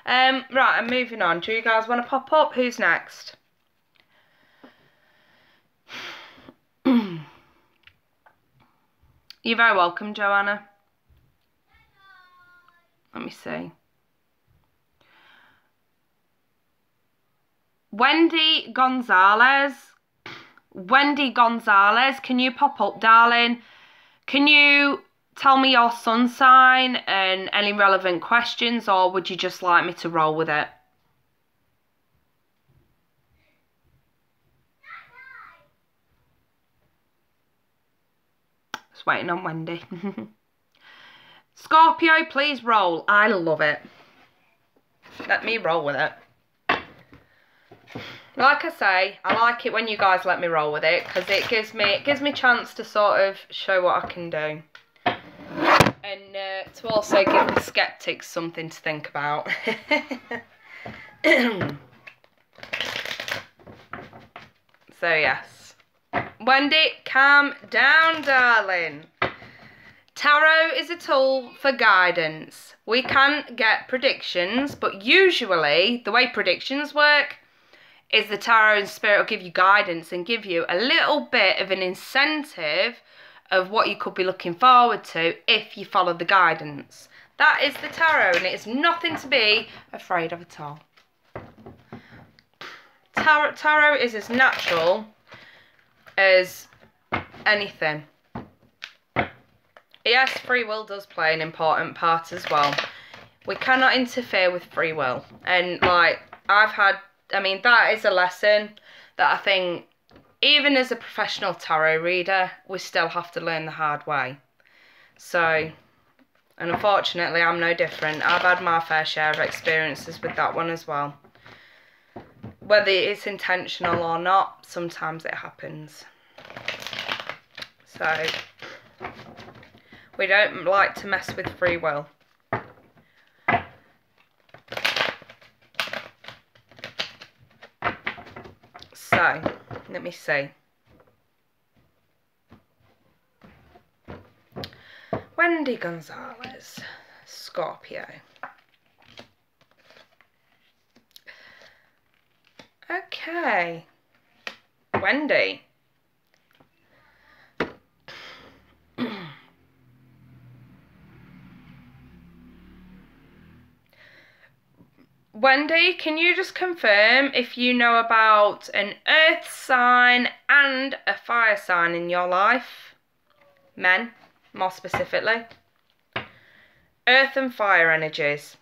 Right, I'm moving on. Do you guys want to pop up? Who's next? You're very welcome, Joanna. Let me see. Wendy Gonzalez. Wendy Gonzalez, can you pop up, darling? Can you tell me your sun sign and any relevant questions, or would you just like me to roll with it? Just waiting on Wendy. Scorpio, please roll. I love it. Let me roll with it. Like I say, I like it when you guys let me roll with it, because it gives me a chance to sort of show what I can do, and to also give the skeptics something to think about. So yes, Wendy, calm down, darling. Tarot is a tool for guidance. We can get predictions, but usually the way predictions work is the tarot and spirit will give you guidance and give you a little bit of an incentive of what you could be looking forward to if you follow the guidance. That is the tarot, and it is nothing to be afraid of at all. Tarot is as natural as anything. Yes, free will does play an important part as well. We cannot interfere with free will. And like, I mean, that is a lesson that I think, even as a professional tarot reader, we still have to learn the hard way. So, and unfortunately, I'm no different. I've had my fair share of experiences with that one as well. Whether it's intentional or not, sometimes it happens. So, we don't like to mess with free will. So, let me see. Wendy Gonzalez, Scorpio. Okay. Wendy. Wendy, can you just confirm if you know about an earth sign and a fire sign in your life? Men, more specifically. Earth and fire energies.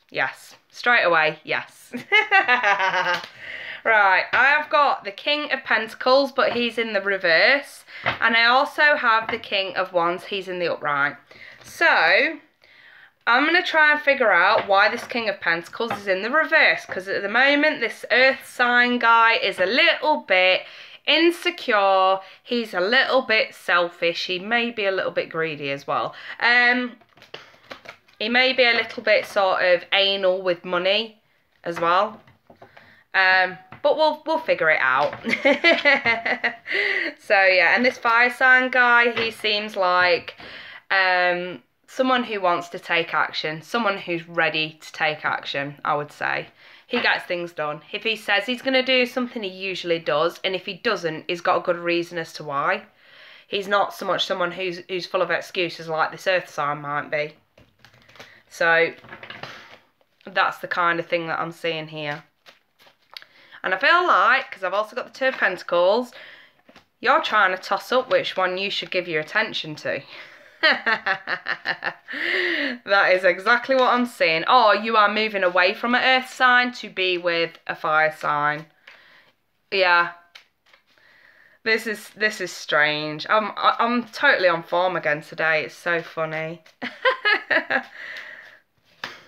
Yes. Straight away, yes. Right, I have got the King of Pentacles, but he's in the reverse. And I also have the King of Wands, he's in the upright. So, I'm going to try and figure out why this King of Pentacles is in the reverse, because at the moment this earth sign guy is a little bit insecure, he's a little bit selfish, he may be a little bit greedy as well. He may be a little bit sort of anal with money as well. But we'll figure it out. So yeah, and this fire sign guy, he seems like someone who wants to take action, someone who's ready to take action, I would say. He gets things done. If he says he's going to do something, he usually does. And if he doesn't, he's got a good reason as to why. He's not so much someone who's full of excuses like this earth sign might be. So, that's the kind of thing that I'm seeing here. And I feel like, because I've also got the Two of Pentacles, you're trying to toss up which one you should give your attention to. That is exactly what I'm seeing. Or you are moving away from an earth sign to be with a fire sign. Yeah. This is strange. I'm totally on form again today. It's so funny.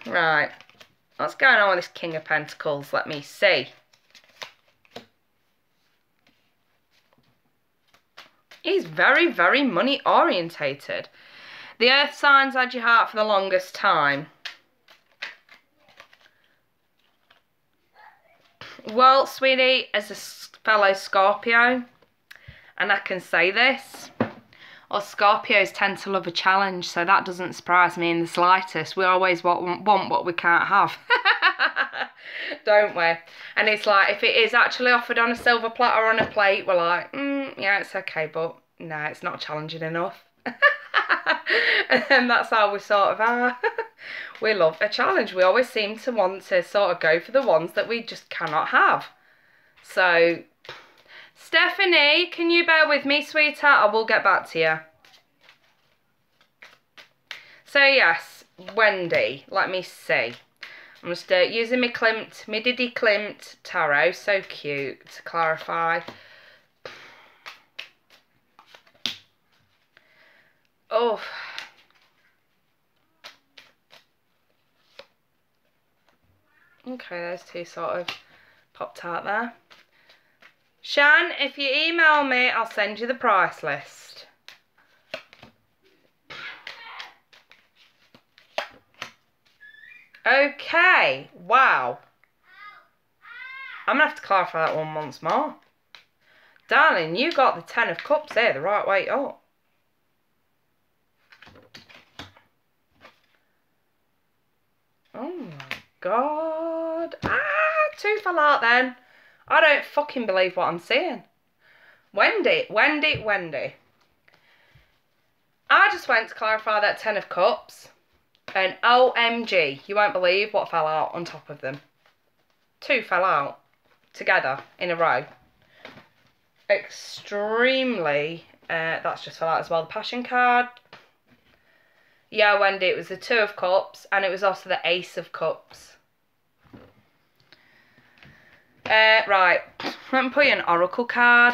Right. What's going on with this King of Pentacles? Let me see. He's very, very money orientated. The earth signs had your heart for the longest time. Well, sweetie, as a fellow Scorpio, and I can say this, Us Scorpios tend to love a challenge, so that doesn't surprise me in the slightest. We always want what we can't have. Don't we? And it's like, if it is actually offered on a silver platter or on a plate, we're like, yeah, it's okay, but no, it's not challenging enough. And that's how we sort of are. We love a challenge. We always seem to want to sort of go for the ones that we just cannot have. So, Stephanie, can you bear with me, sweetheart? I will get back to you. So, yes, Wendy, let me see. I'm just using my Diddy Klimt tarot, so cute, to clarify. Oh. Okay, those two sort of popped out there. Shan, if you email me, I'll send you the price list. Okay, wow. I'm going to have to clarify that one once more. Darling, you got the 10 of Cups here the right way up. Oh my God. Two fell out then. I don't fucking believe what I'm seeing. Wendy. I just went to clarify that 10 of Cups. And OMG, you won't believe what fell out on top of them. Two fell out together in a row. Extremely, that's just fell out as well. The Passion card. Yeah, Wendy, it was the 2 of Cups and it was also the Ace of Cups. Right, let me put you an Oracle card.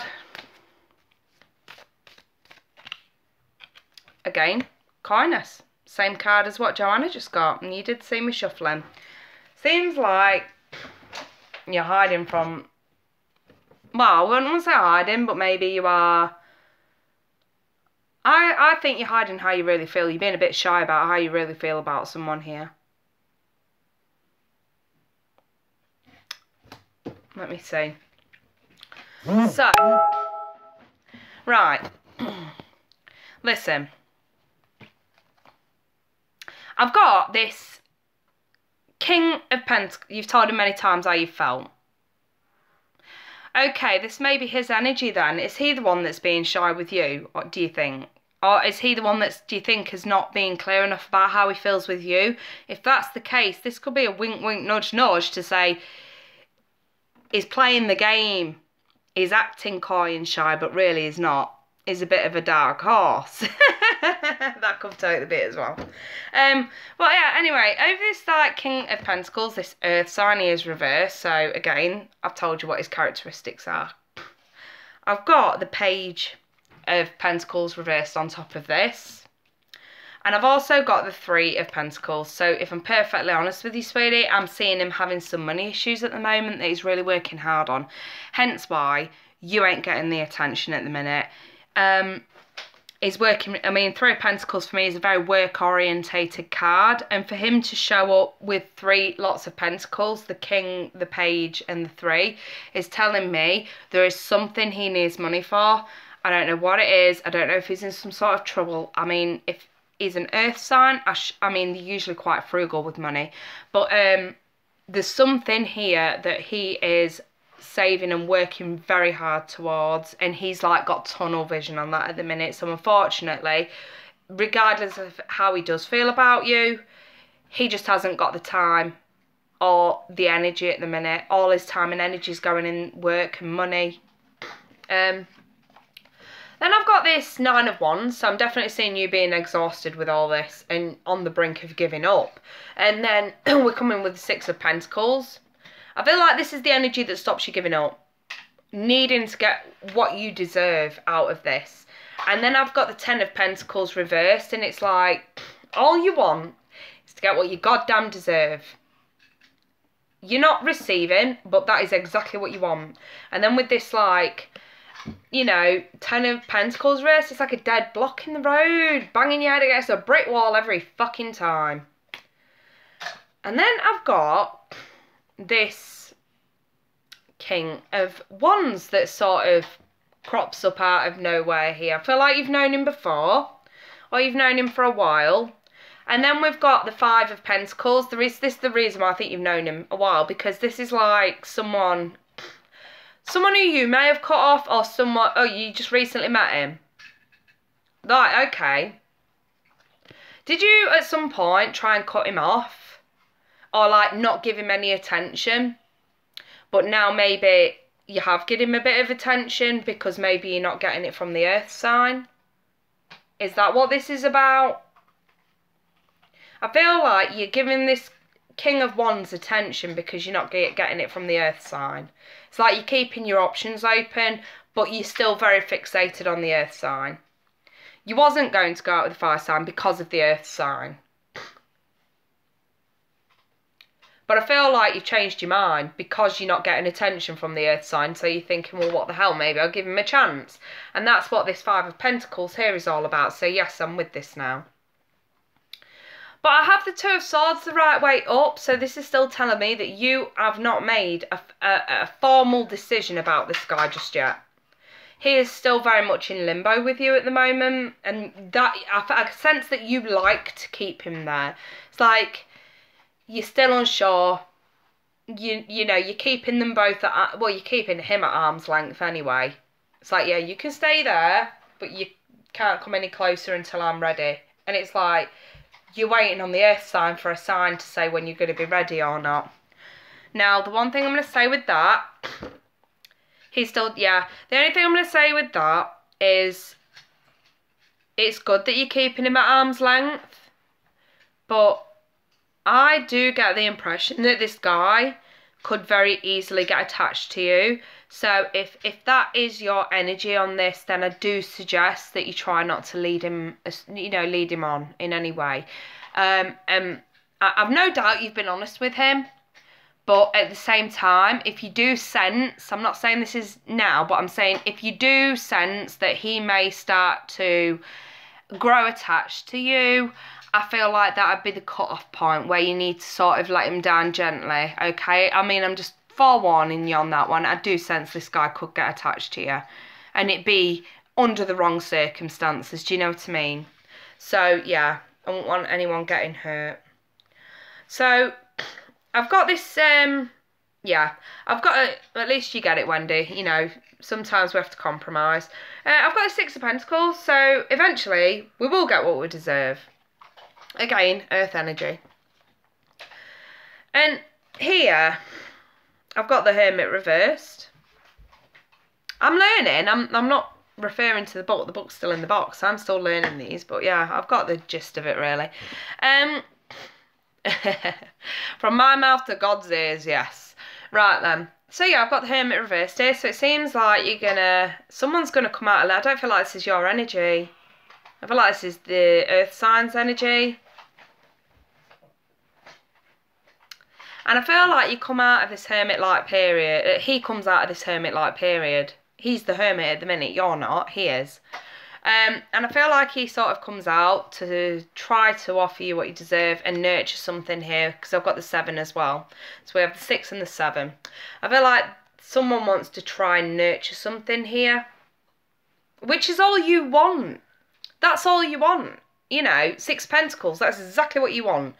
Again, kindness. Same card as what Joanna just got, and you did see me shuffling. Seems like you're hiding from, well, I wouldn't want to say hiding, but maybe you are. I think you're hiding how you really feel. You're being a bit shy about how you really feel about someone here. Let me see. So, right. Listen. I've got this King of Pentacles. You've told him many times how you felt. Okay, this may be his energy then. Is he the one that's being shy with you? What do you think? Or is he the one that's, do you think, has not been clear enough about how he feels with you? If that's the case, this could be a wink, wink, nudge, nudge to say he's playing the game. He's acting coy and shy, but really he's not. He's a bit of a dark horse. That could take the bit as well. Well, yeah, anyway, over this like King of Pentacles, this Earth sign, he is reversed. So, again, I've told you what his characteristics are. I've got the Page of Pentacles reversed on top of this. And I've also got the 3 of Pentacles. So, if I'm perfectly honest with you, sweetie, I'm seeing him having some money issues at the moment that he's really working hard on. Hence why you ain't getting the attention at the minute. He's working, I mean, 3 of Pentacles for me is a very work-orientated card, and for him to show up with 3 lots of Pentacles, the King, the Page and the 3, is telling me there is something he needs money for. I don't know what it is. I don't know if he's in some sort of trouble. I mean, if he's an Earth sign, I mean, they're usually quite frugal with money, but there's something here that he is saving and working very hard towards, and he's like got tunnel vision on that at the minute. So unfortunately, regardless of how he does feel about you, he just hasn't got the time or the energy at the minute. All his time and energy is going in work and money. Then I've got this 9 of Wands, so I'm definitely seeing you being exhausted with all this and on the brink of giving up. And then we're coming with the 6 of Pentacles. I feel like this is the energy that stops you giving up. Needing to get what you deserve out of this. And then I've got the 10 of Pentacles reversed, and it's like, all you want is to get what you goddamn deserve. You're not receiving, but that is exactly what you want. And then with this, like, you know, 10 of Pentacles reversed, it's like a dead block in the road. Banging your head against a brick wall every fucking time. And then I've got this King of Wands that's sort of crops up out of nowhere here. I feel like you've known him before, or you've known him for a while. And then we've got the Five of Pentacles. This is the reason why I think you've known him a while, because this is like someone who you may have cut off, or someone, oh, you just recently met him. Right, okay. Did you at some point try and cut him off? Or like not give him any attention? But now maybe you have given him a bit of attention because maybe you're not getting it from the earth sign? Is that what this is about? I feel like you're giving this King of Wands attention because you're not getting it from the earth sign. It's like you're keeping your options open, but you're still very fixated on the earth sign. You wasn't going to go out with the fire sign because of the earth sign. But I feel like you've changed your mind because you're not getting attention from the earth sign. So you're thinking, well, what the hell, maybe I'll give him a chance. And that's what this Five of Pentacles here is all about. So yes, I'm with this now. But I have the Two of Swords the right way up. So this is still telling me that you have not made a formal decision about this guy just yet. He is still very much in limbo with you at the moment. And that I sense that you like to keep him there. It's like you're still unsure. You know, you're keeping them both at, well, you're keeping him at arm's length anyway. It's like, yeah, you can stay there, but you can't come any closer until I'm ready. And it's like, you're waiting on the earth sign for a sign to say when you're going to be ready or not. Now, the one thing I'm going to say with that, he's still, yeah, the only thing I'm going to say with that is it's good that you're keeping him at arm's length, but I do get the impression that this guy could very easily get attached to you. So if that is your energy on this, then I do suggest that you try not to lead him on in any way. I've no doubt you've been honest with him, but at the same time, if you do sense, I'm not saying this is now, but I'm saying if you do sense that he may start to grow attached to you, I feel like that would be the cut-off point where you need to sort of let him down gently, okay? I mean, I'm just forewarning you on that one. I do sense this guy could get attached to you, and it be under the wrong circumstances, do you know what I mean? So, yeah, I don't want anyone getting hurt. So, I've got this, yeah, I've got a, at least you get it, Wendy, you know, sometimes we have to compromise. I've got the Six of Pentacles, so eventually we will get what we deserve. Again, earth energy. And here, I've got the Hermit reversed. I'm learning. I'm not referring to the book. The book's still in the box. I'm still learning these. But yeah, I've got the gist of it, really. From my mouth to God's ears, yes. Right then. So yeah, I've got the Hermit reversed here. So it seems like someone's going to come out of that. I don't feel like this is your energy. I feel like this is the earth sign's energy. And I feel like you come out of this hermit-like period. He comes out of this hermit-like period. He's the hermit at the minute. You're not. He is. And I feel like he sort of comes out to try to offer you what you deserve and nurture something here. Because I've got the 7 as well. So we have the 6 and the 7. I feel like someone wants to try and nurture something here. Which is all you want. That's all you want. You know, 6 Pentacles. That's exactly what you want.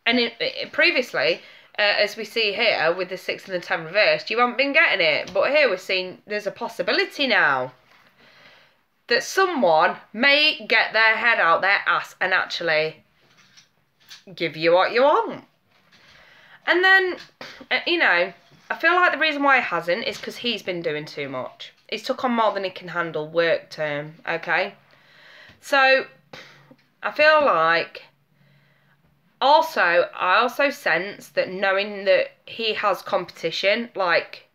And previously, as we see here with the 6 and the 10 reversed, you haven't been getting it. But here we're seeing there's a possibility now that someone may get their head out their ass and actually give you what you want. And then, you know, I feel like the reason why he hasn't is because he's been doing too much. He's took on more than he can handle work term, okay? So, I feel like I also sense that knowing that he has competition, like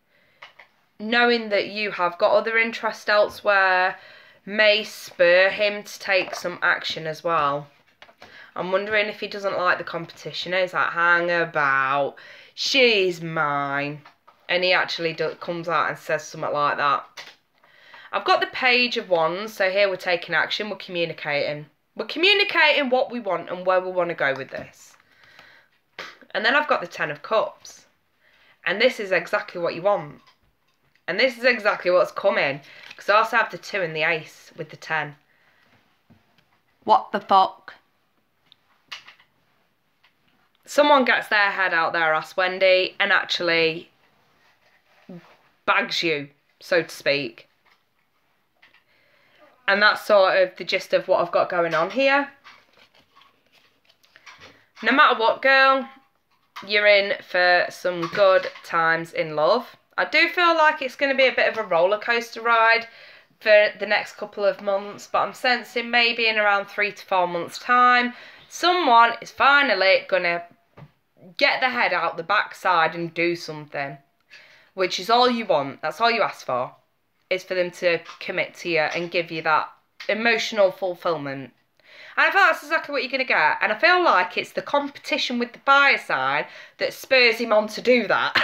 knowing that you have got other interests elsewhere, may spur him to take some action as well. I'm wondering if he doesn't like the competition. He's like, hang about, she's mine. And he actually comes out and says something like that. I've got the Page of Wands, so here we're taking action, we're communicating. We're communicating what we want and where we want to go with this. And then I've got the 10 of Cups. And this is exactly what you want. And this is exactly what's coming. Because I also have the 2 and the ace with the 10. What the fuck? Someone gets their head out there, ass Wendy, and actually bags you, so to speak. And that's sort of the gist of what I've got going on here. No matter what, girl, you're in for some good times in love. I do feel like it's going to be a bit of a roller coaster ride for the next couple of months, but I'm sensing maybe in around 3 to 4 months' time, someone is finally going to get their head out the backside and do something, which is all you want. That's all you ask for, is for them to commit to you and give you that emotional fulfillment. And I feel that's exactly what you're going to get. And I feel like it's the competition with the fire sign that spurs him on to do that.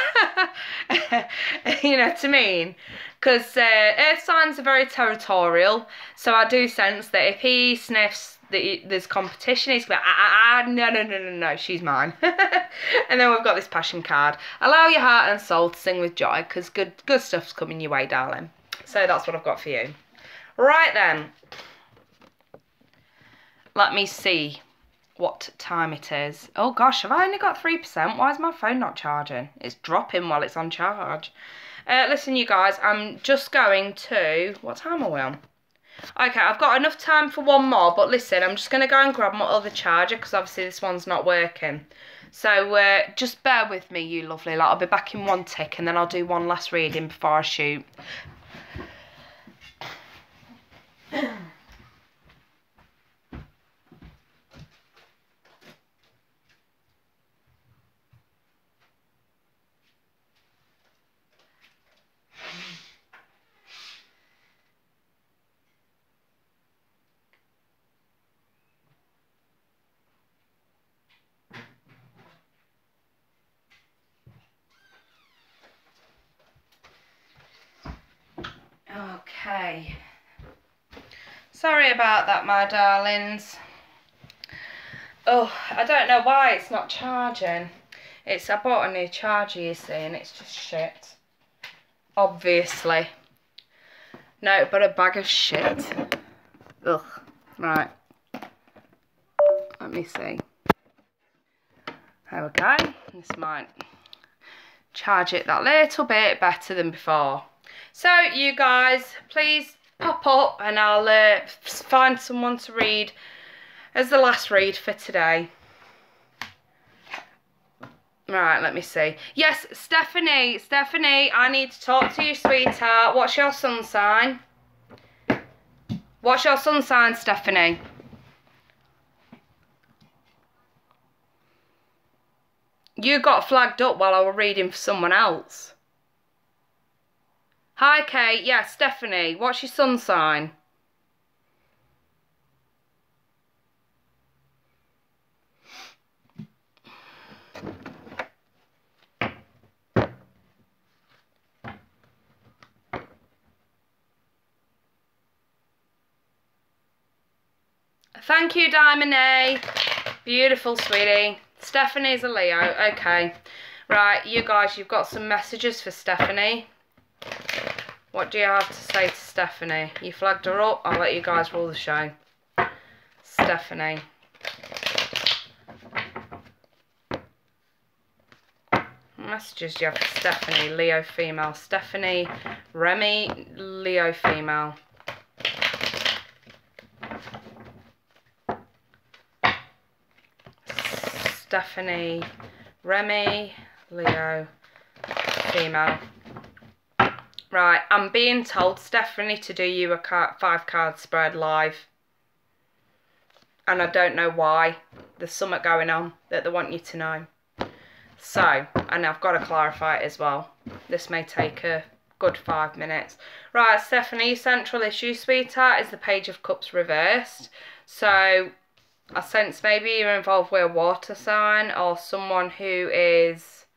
You know what I mean? Because earth signs are very territorial. So I do sense that if he sniffs that there's competition, he's going to be like, no, she's mine. And then we've got this passion card. Allow your heart and soul to sing with joy, because good stuff's coming your way, darling. So that's what I've got for you. Right then. Let me see what time it is. Oh gosh, have I only got 3%? Why is my phone not charging? It's dropping while it's on charge. Listen, you guys, I'm just going to... What time are we on? Okay, I've got enough time for one more, but listen, I'm just going to go and grab my other charger, because obviously this one's not working. So just bear with me, you lovely lot. I'll be back in one tick, and then I'll do one last reading before I shoot. Okay. Sorry about that, my darlings. Oh, I don't know why it's not charging. I bought a new charger, you see, and it's just shit. Obviously. No, but a bag of shit. Ugh. Right. Let me see. There we go. This might charge it that little bit better than before. So, you guys, please pop up and I'll find someone to read as the last read for today. Right, let me see. Yes, Stephanie, I need to talk to you, sweetheart. What's your sun sign? What's your sun sign, Stephanie? You got flagged up while I was reading for someone else. Hi, Kate. Yeah, Stephanie. What's your sun sign? Thank you, Diamond A. Beautiful, sweetie. Stephanie's a Leo. Okay. Right, you guys, you've got some messages for Stephanie. What do you have to say to Stephanie? You flagged her up. I'll let you guys rule the show. Stephanie. Messages you have for Stephanie. Leo female. Stephanie. Remy. Leo female. Stephanie. Remy. Leo female. Right, I'm being told, Stephanie, to do you a 5-card spread live. And I don't know why. There's something going on that they want you to know. So, and I've got to clarify it as well. This may take a good 5 minutes. Right, Stephanie, central issue, sweetheart, is the Page of Cups reversed. So, I sense maybe you're involved with a water sign or someone who is...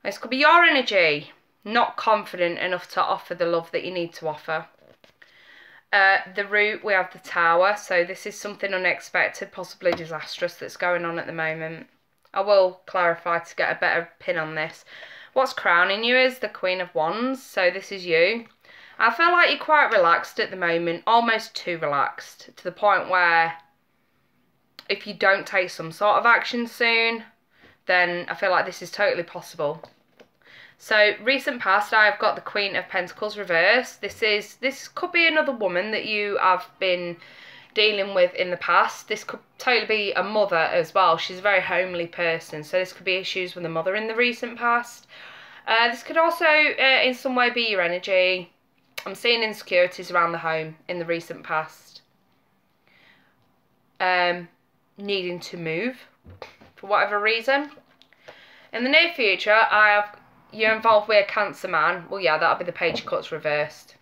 This could be your energy. Not confident enough to offer the love that you need to offer. The Root, we have the Tower. So this is something unexpected, possibly disastrous that's going on at the moment. I will clarify to get a better pin on this. what's crowning you is the Queen of Wands. So this is you. I feel like you're quite relaxed at the moment, almost too relaxed, to the point where if you don't take some sort of action soon, then I feel like this is totally possible. So recent past, I've got the Queen of Pentacles reversed. This could be another woman that you have been dealing with in the past. This could totally be a mother as well. She's a very homely person, so this could be issues with a mother in the recent past. This could also in some way be your energy. I'm seeing insecurities around the home in the recent past. Needing to move for whatever reason. In the near future, you're involved with a Cancer man. Well, yeah, that'll be the Page of Cups reversed.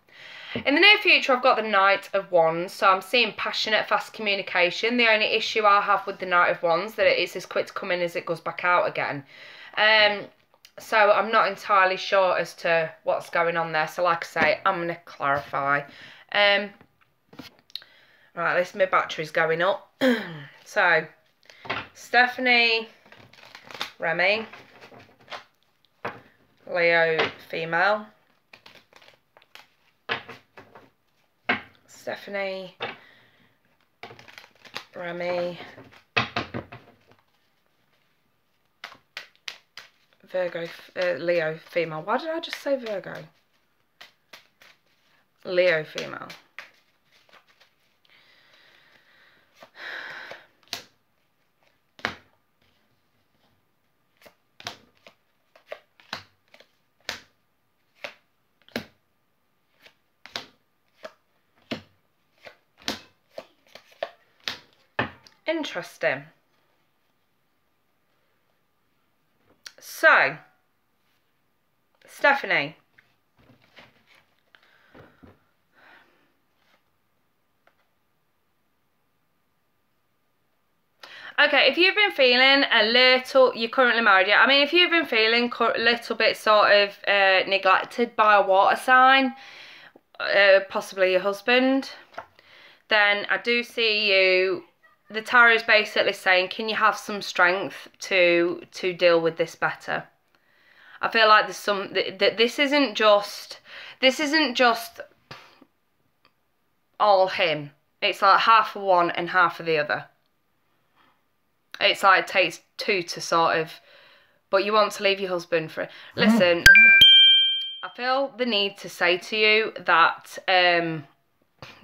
In the near future, I've got the Knight of Wands, so I'm seeing passionate, fast communication. The only issue I have with the Knight of Wands that it's as quick to come in as it goes back out again. So I'm not entirely sure as to what's going on there. So like I say, I'm going to clarify. Right, my battery's going up. So, Stephanie, Remy, Leo, female. Stephanie, Remy, Virgo, Leo, female. Why did I just say Virgo? Leo, female. Interesting. So, Stephanie. Okay, if you've been feeling a little, you're currently married, yeah. I mean, if you've been feeling a little bit sort of neglected by a water sign, possibly your husband, then I do see you. The tarot is basically saying, can you have some strength to deal with this better? I feel like there's some that this isn't just all him. It's like half of one and half of the other. It's like it takes two to sort of, but you want to leave your husband for. Listen, I feel the need to say to you that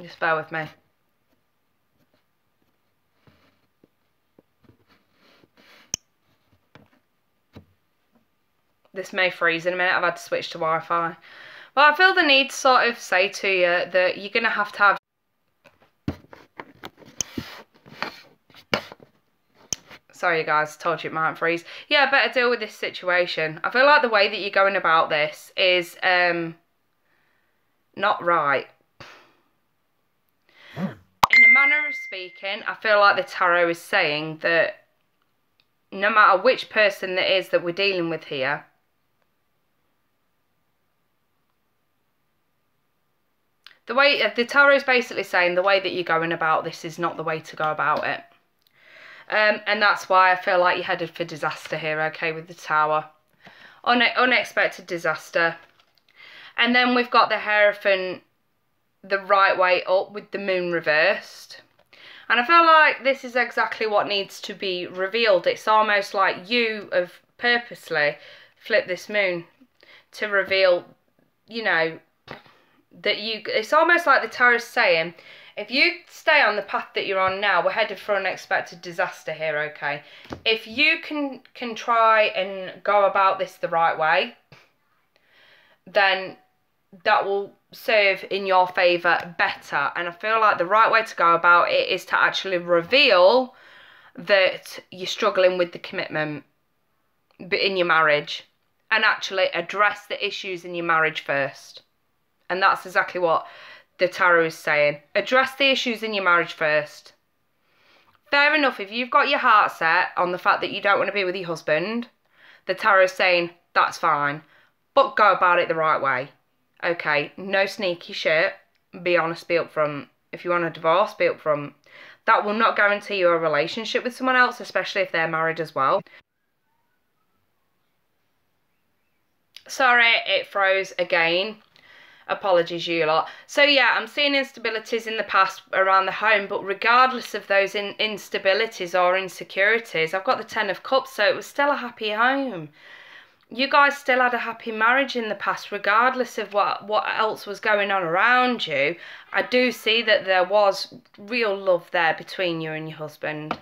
just bear with me. This may freeze in a minute. I've had to switch to Wi-Fi. Well, I feel the need to sort of say to you that you're going to have... Sorry, guys. Told you it might freeze. Yeah, I better deal with this situation. I feel like the way that you're going about this is not right. In a manner of speaking, I feel like the tarot is saying that no matter which person that is that we're dealing with here, the way the tarot is basically saying the way that you're going about this is not the way to go about it. And that's why I feel like you're headed for disaster here, okay, with the Tower. Unexpected disaster. And then we've got the Hierophant the right way up with the Moon reversed. And I feel like this is exactly what needs to be revealed. It's almost like you have purposely flipped this Moon to reveal, you know, that it's almost like the tarot's saying, if you stay on the path that you're on now, we're headed for unexpected disaster here, okay? If you can try and go about this the right way, then that will serve in your favour better. And I feel like the right way to go about it is to actually reveal that you're struggling with the commitment in your marriage and actually address the issues in your marriage first. And that's exactly what the tarot is saying. Address the issues in your marriage first. Fair enough, if you've got your heart set on the fact that you don't want to be with your husband, the tarot is saying that's fine, but go about it the right way. Okay, no sneaky shit. Be honest, be upfront. If you want a divorce, be upfront. That will not guarantee you a relationship with someone else, especially if they're married as well. Sorry, it froze again. Apologies, you lot. So yeah, I'm seeing instabilities in the past around the home, but regardless of those instabilities or insecurities, I've got the 10 of Cups, so it was still a happy home. You guys still had a happy marriage in the past, regardless of what else was going on around you. I do see that there was real love there between you and your husband.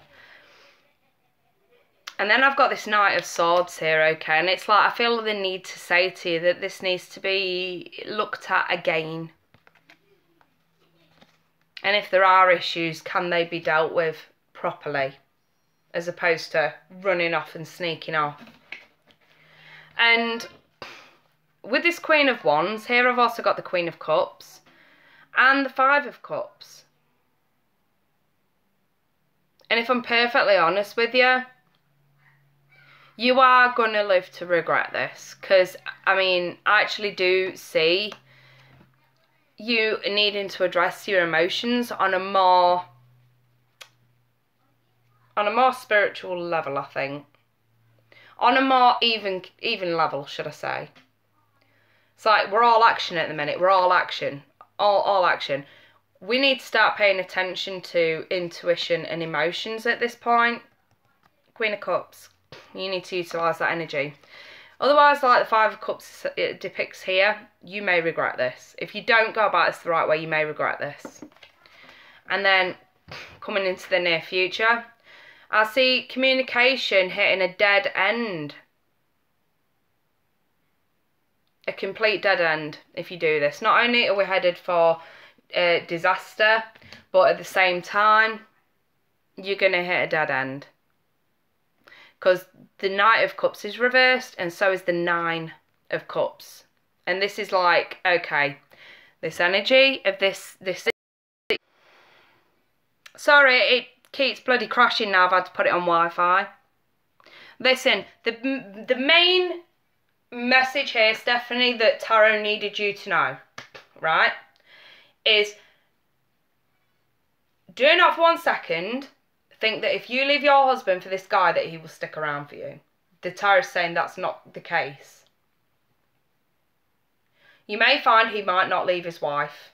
And then I've got this Knight of Swords here, okay? And it's like I feel the need to say to you that this needs to be looked at again. And if there are issues, can they be dealt with properly? As opposed to running off and sneaking off. And with this Queen of Wands, here I've also got the Queen of Cups. And the Five of Cups. And if I'm perfectly honest with you, you are going to live to regret this, because, I mean, I actually do see you needing to address your emotions on a more spiritual level, I think. On a more even level, should I say. It's like we're all action at the minute. We're all action. All action. We need to start paying attention to intuition and emotions at this point. Queen of Cups. You need to utilise that energy. Otherwise, like the Five of Cups it depicts here, you may regret this. If you don't go about this the right way, you may regret this. And then, coming into the near future, I see communication hitting a dead end. A complete dead end if you do this. Not only are we headed for disaster, but at the same time, you're going to hit a dead end. Because the Knight of Cups is reversed, and so is the Nine of Cups. And this is like, okay, this energy of this. Sorry, it keeps bloody crashing now. I've had to put it on Wi-Fi. Listen, the main message here, Stephanie, that Tarot needed you to know, right, is do not for 1 second think that if you leave your husband for this guy that he will stick around for you. The Tarot's saying that's not the case. You may find he might not leave his wife.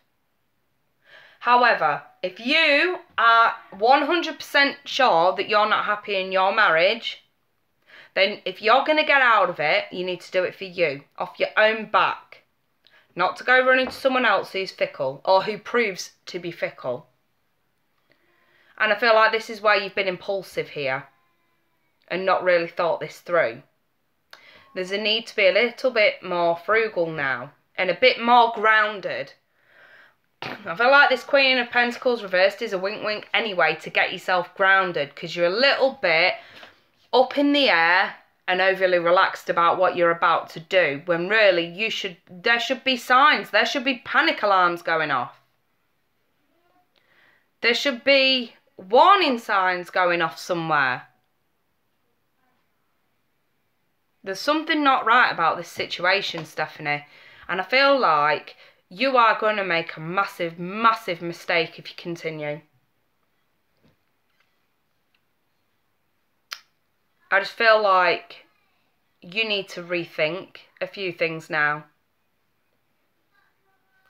However, if you are 100% sure that you're not happy in your marriage, then if you're going to get out of it, you need to do it for you, off your own back. Not to go running to someone else who's fickle, or who proves to be fickle. And I feel like this is where you've been impulsive here and not really thought this through. There's a need to be a little bit more frugal now and a bit more grounded. I feel like this Queen of Pentacles reversed is a wink wink anyway to get yourself grounded, because you're a little bit up in the air and overly relaxed about what you're about to do, when really there should be signs, there should be panic alarms going off. There should be warning signs going off somewhere. There's something not right about this situation, Stephanie. And I feel like you are going to make a massive, massive mistake if you continue. I just feel like you need to rethink a few things now.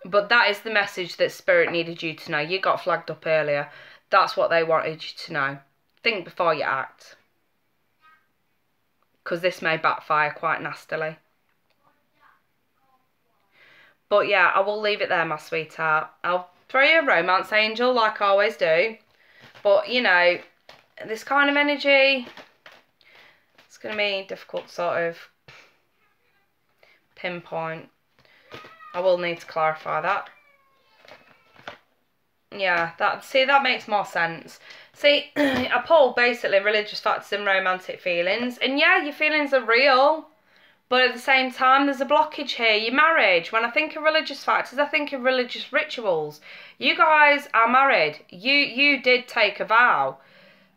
But that is the message that Spirit needed you to know. You got flagged up earlier. That's what they wanted you to know. Think before you act. Because this may backfire quite nastily. But yeah, I will leave it there, my sweetheart. I'll throw you a romance angel like I always do. But, you know, this kind of energy, it's going to be difficult to sort of pinpoint. I will need to clarify that. Yeah, that makes more sense. See, I pulled basically religious factors and romantic feelings. And yeah, your feelings are real. But at the same time, there's a blockage here. Your marriage. When I think of religious factors, I think of religious rituals. You guys are married. You did take a vow.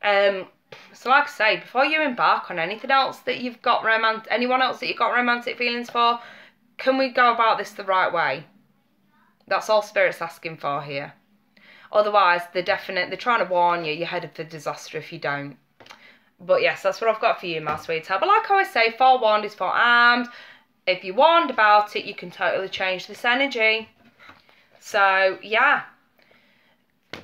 So like I say, before you embark on anything else that you've got anyone else that you've got romantic feelings for, can we go about this the right way? That's all Spirit's asking for here. Otherwise, they're trying to warn you. You're headed for disaster if you don't. But yes, that's what I've got for you, my sweetheart. But like I always say, forewarned is forearmed. if you're warned about it, you can totally change this energy. So, yeah.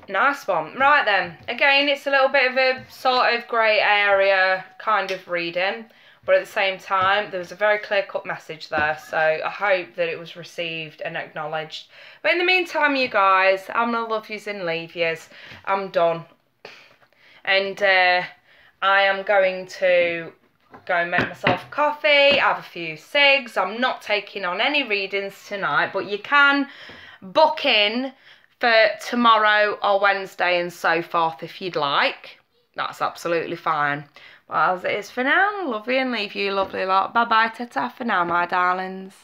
Nice one. Right then. Again, it's a little bit of a sort of grey area kind of reading. But at the same time, there was a very clear-cut message there. So, I hope that it was received and acknowledged. But in the meantime, you guys, I'm going to love yous and leave yous. I'm done. And I am going to go and make myself coffee, have a few cigs. I'm not taking on any readings tonight, but you can book in for tomorrow or Wednesday and so forth if you'd like. That's absolutely fine. Well, as it is for now, love you and leave you, lovely lot. Bye-bye, ta-ta for now, my darlings.